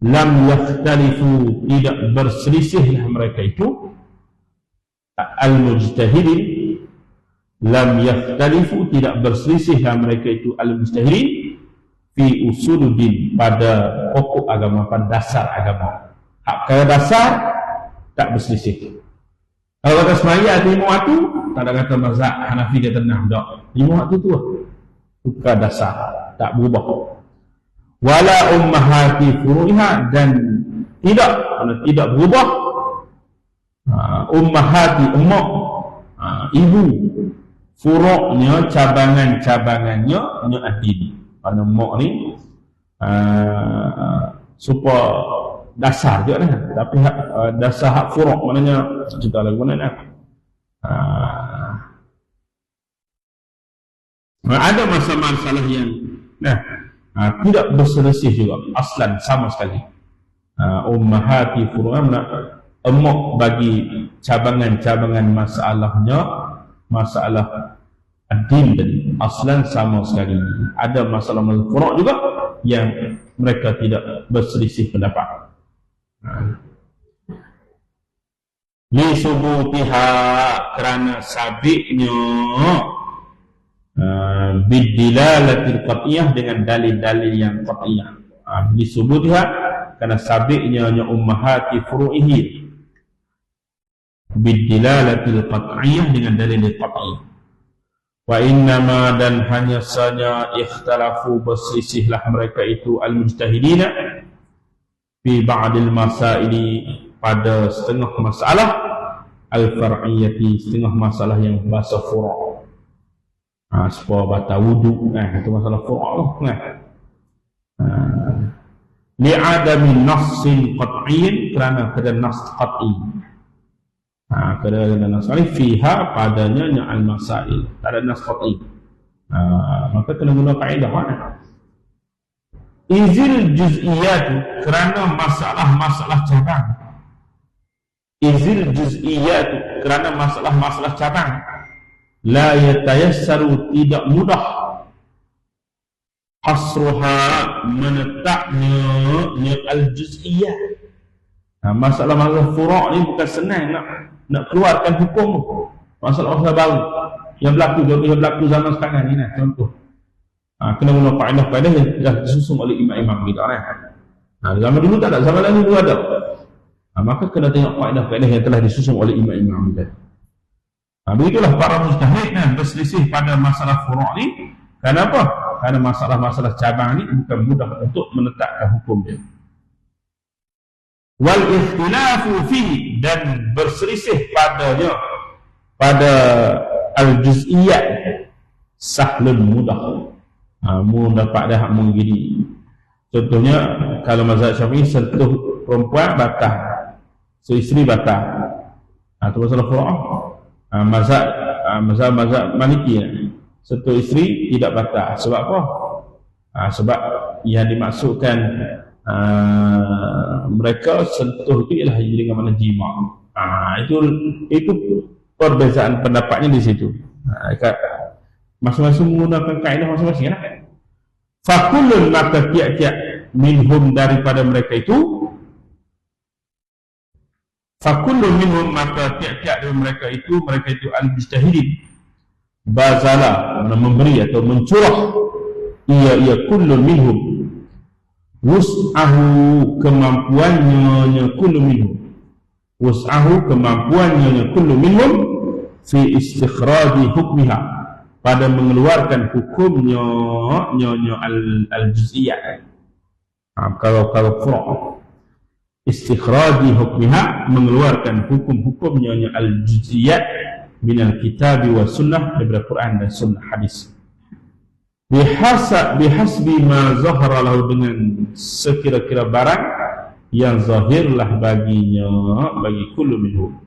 Lam yakhtalifu, tidak berselisihlah mereka itu. Al-mujtahidin lam yakhtalifu, tidak berselisihlah mereka itu al-mujtahidin fi usuluddin, pada pokok agama, pada dasar agama. Hak kaya dasar tak berselisih. Kalau kata semaya 5 waktu, tak ada kata mazhab Hanafi kata nah, tak. 5 waktu tu tukar dasar, tak berubah. Wala ummahati furu'iha, dan tidak berubah ummahati, ummah, ibu, furu'nya, cabangannya ad-din. Pada mak ni supaya dasar juga kan, tapi dasar hak furu' maknanya cerita lagi mana nak. Ada masalah yang tidak berselisih juga aslan sama sekali. Ummahati furu'an, emak bagi cabangan-cabangan masalah ad-din tadi aslan sama sekali. Ada masalah furu' juga yang mereka tidak berselisih pendapat. Li subutiha, kerana sabitnya bidilalatil qat'iyah, dengan dalil-dalil yang qat'iyah. Li subutiha, kerana sabitnya ummahati furu'ihi, bidilalatil qat'iyah, dengan dalil qat'i. Wa innama, dan hanya saja, ikhtalafu, berselisihlah mereka itu, al-mujtahidina fi ba'dil masaili, pada setengah masalah, al-far'iyati, setengah masalah yang bahasa furu'. Sepuluh batal wuduk, itu masalah furu' kan. Li'adami nassin qat'iyyin, kerana ada nas qat'i. Kerana nas qat'i fiha, padanya al-masail, tak ada nas qat'i. Maka kena guna kaedah mana? Izil juz'iyat, kerana masalah-masalah cabang. Izil juz'iyat, kerana masalah-masalah cabang, la yatayassaru, tidak mudah, hasruha, menetapnya al-juz'iyah. Masalah-masalah furu' ni bukan senang nak keluarkan hukum. Masalah-masalah baru yang berlaku zaman sekarang ni, contoh. Kena guna kaedah-kaedah yang dah disusun oleh imam-imam kita kan. Zaman dulu tak ada, zaman lain dulu ada. Maka kena tengok kaedah-kaedah yang telah disusun oleh imam-imam kita. Begitulah para mujtahid berselisih pada masalah furu' ni. Kenapa? Kerana masalah-masalah cabang ni bukan mudah untuk menetapkan hukum dia. Wal ikhtilafu fihi, dan berselisih padanya, pada al-juz'iyat, sahlun, mudah. Mudah dapat dah menggini. Contohnya kalau mazhab Syafi'i, sentuh perempuan batal, isteri batal. Itu masalah furu'. Mazhab Maliki, sentuh isteri tidak batal. Sebab apa? Sebab yang dimaksudkan mereka sentuh itu ialah dengan mana jima. Itu perbezaan pendapatnya di situ. Masing-masing menggunakan kaedah masing-masing lah. Fakulun, maka tiap-tiap minhum, daripada mereka itu, fakulun minhum, maka tiap-tiap dari mereka itu al-mujtahidin, bazala, memberi atau mencurah, ia kullun minhum, wus'ahu, kemampuannya kullu minhum, wus'ahu, kemampuannya kullu minhum, fi istikhradi hukmiha, pada mengeluarkan hukumnya al-juz'iyah. Kalau furu', istikhradi hukmiha, mengeluarkan hukum-hukumnya al-juz'iyah, minal kitabi wa sunnah, daripada Quran dan sunnah hadis. Bihasbi ma zahara lahu, dengan sekira-kira barang yang zahirlah baginya, bagi kullu minhum.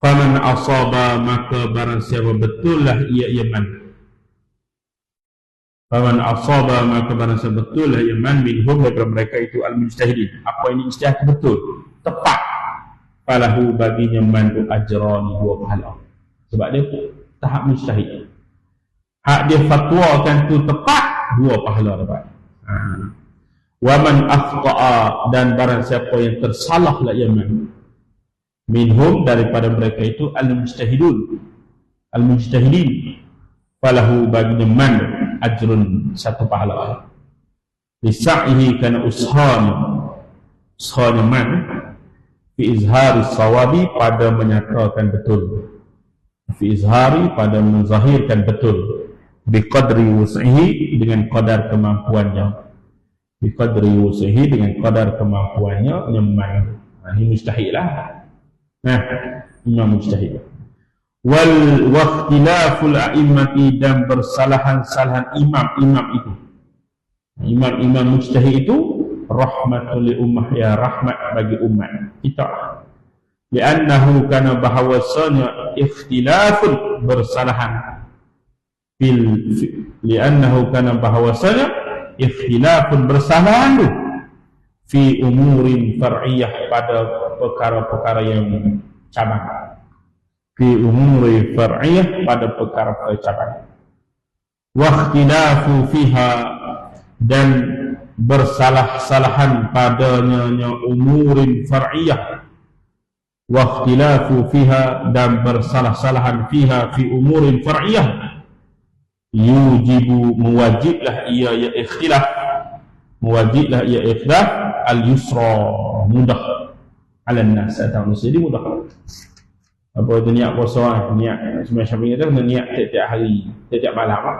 Faman asaba, maka barang siapa betullah ia iman. Faman asaba, maka barang siapa betullah iman, minhum, daripada mereka itu al-mujtahidin. Apa ini ijtihad betul, tepat, falahu, baginya man ajrani, 2 pahala. Sebab dia tahap mujtahid. Hak dia fatwakan tu tepat, 2 pahala dapat. Wa man akhta'a, dan barang siapa yang tersalahlah iman, minhum, daripada mereka itu al-mujtahidin, falahu, baginya man ajrun, 1 pahala. Lisa'ihi, kana ushani man, fi izhari sawabi, pada menyatakan betul, fi izhari, pada menzahirkan betul, biqadri wus'ihi, dengan qadar kemampuannya, biqadri wus'ihi, dengan qadar kemampuannya, man. Ini mustahil lah. Imam mujtahid. Wal waqtilaful a'immati, dan bersalahan-salahan imam-imam itu, imam-imam mujtahid itu, rahmatul li ummah, ya rahmat bagi umat kita. Li'annahu, kana bahawasanya, ikhtilafun, bersalahan, li'annahu, kana bahawasanya, ikhtilafun, bersalahan tu, fi umurin far'iyah, pada perkara-perkara yang cabang, fi umuri far'iyah, pada perkara-perkara cabang. Wa ikhtilafu fiha, dan bersalah-salahan padanya umurin far'iyah. Wa ikhtilafu fiha, dan bersalah-salahan fiha, fi umurin far'iyah, yujibu, mewajiblah ia ikhtilaf, mewajiblah ia ikhtilaf, al-yusra, mudah, Alan nas atau manusia dia mudah. Apa itu niat puasa, niat sembahyang Syafi'i kata kena niat tiap-tiap hari, tiap-tiap malam lah.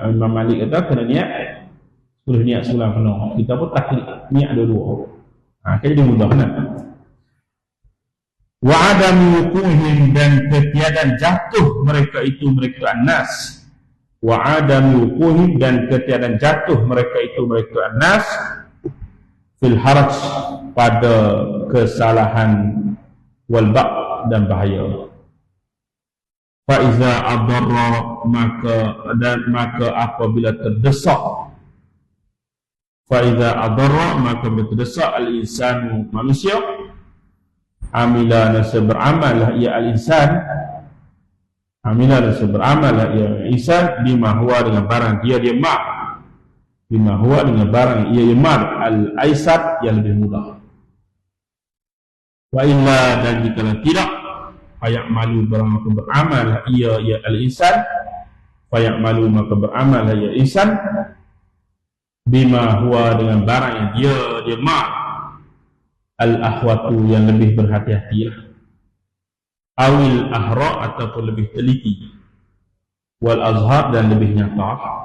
Imam Malik kata kena niat 10 niat sebulan penuh. Kita pun taklid niat dua-dua. Kan jadi mudah kan? Wa adamu wuquhim, dan ketiadaan jatuh mereka itu, mereka an-nas. Wa adamu wuquhim, dan ketiadaan jatuh mereka itu, mereka an-nas, fil haraj, pada kesalahan, wal ba' dan bahaya. Fa iza adarra, maka apabila terdesak, fa iza adarra, maka terdesak al-insanu, manusia, amila, nasa beramal ia al-insan, amila, nasa beramal ia insan, bima huwa, dengan barang dia ma', bima huwa, dengan barang ia ma', al-aisar, yang lebih mudah. Wa illa, dan jika tidak, fayak malu, barang maka beramal ia al-insan, fayak malu, maka beramal ia insan, bima huwa, dengan barang yang dia ma', al-ahwatu, yang lebih berhati-hatilah, awil ahra, ataupun lebih teliti, wal azhar, dan lebih nyata.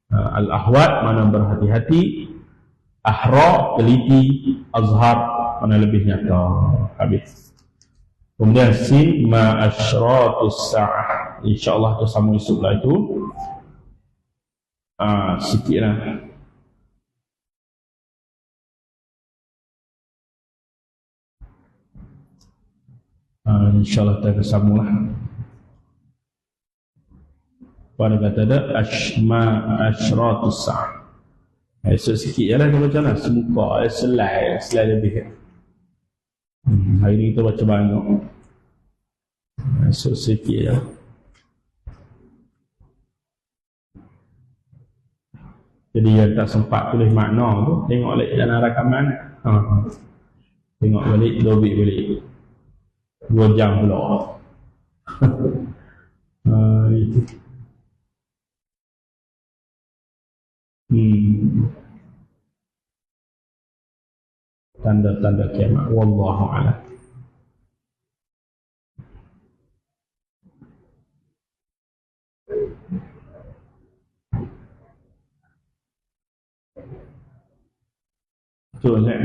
Al-ahwat mana berhati-hati, ahra teliti, azhar mana lebih nyata. Habis. Kemudian sin ma asyratus sa'ah, insyaAllah tu sama esok lah itu. Sikit lah. InsyaAllah kita bersama lah. Pada kata ada asyratus sa'ah. Esok sikit je lah kita baca lah. Semuka, selai lebih. Hari ni kita baca banyak. Esok sikit je lah. Jadi yang tak sempat tulis makna tu, tengok balik dalam rakaman. Tengok balik, dobit balik. 2 jam pula. Itu. Tanda-tanda kiamat. Wallahu a'lam. Betul tak?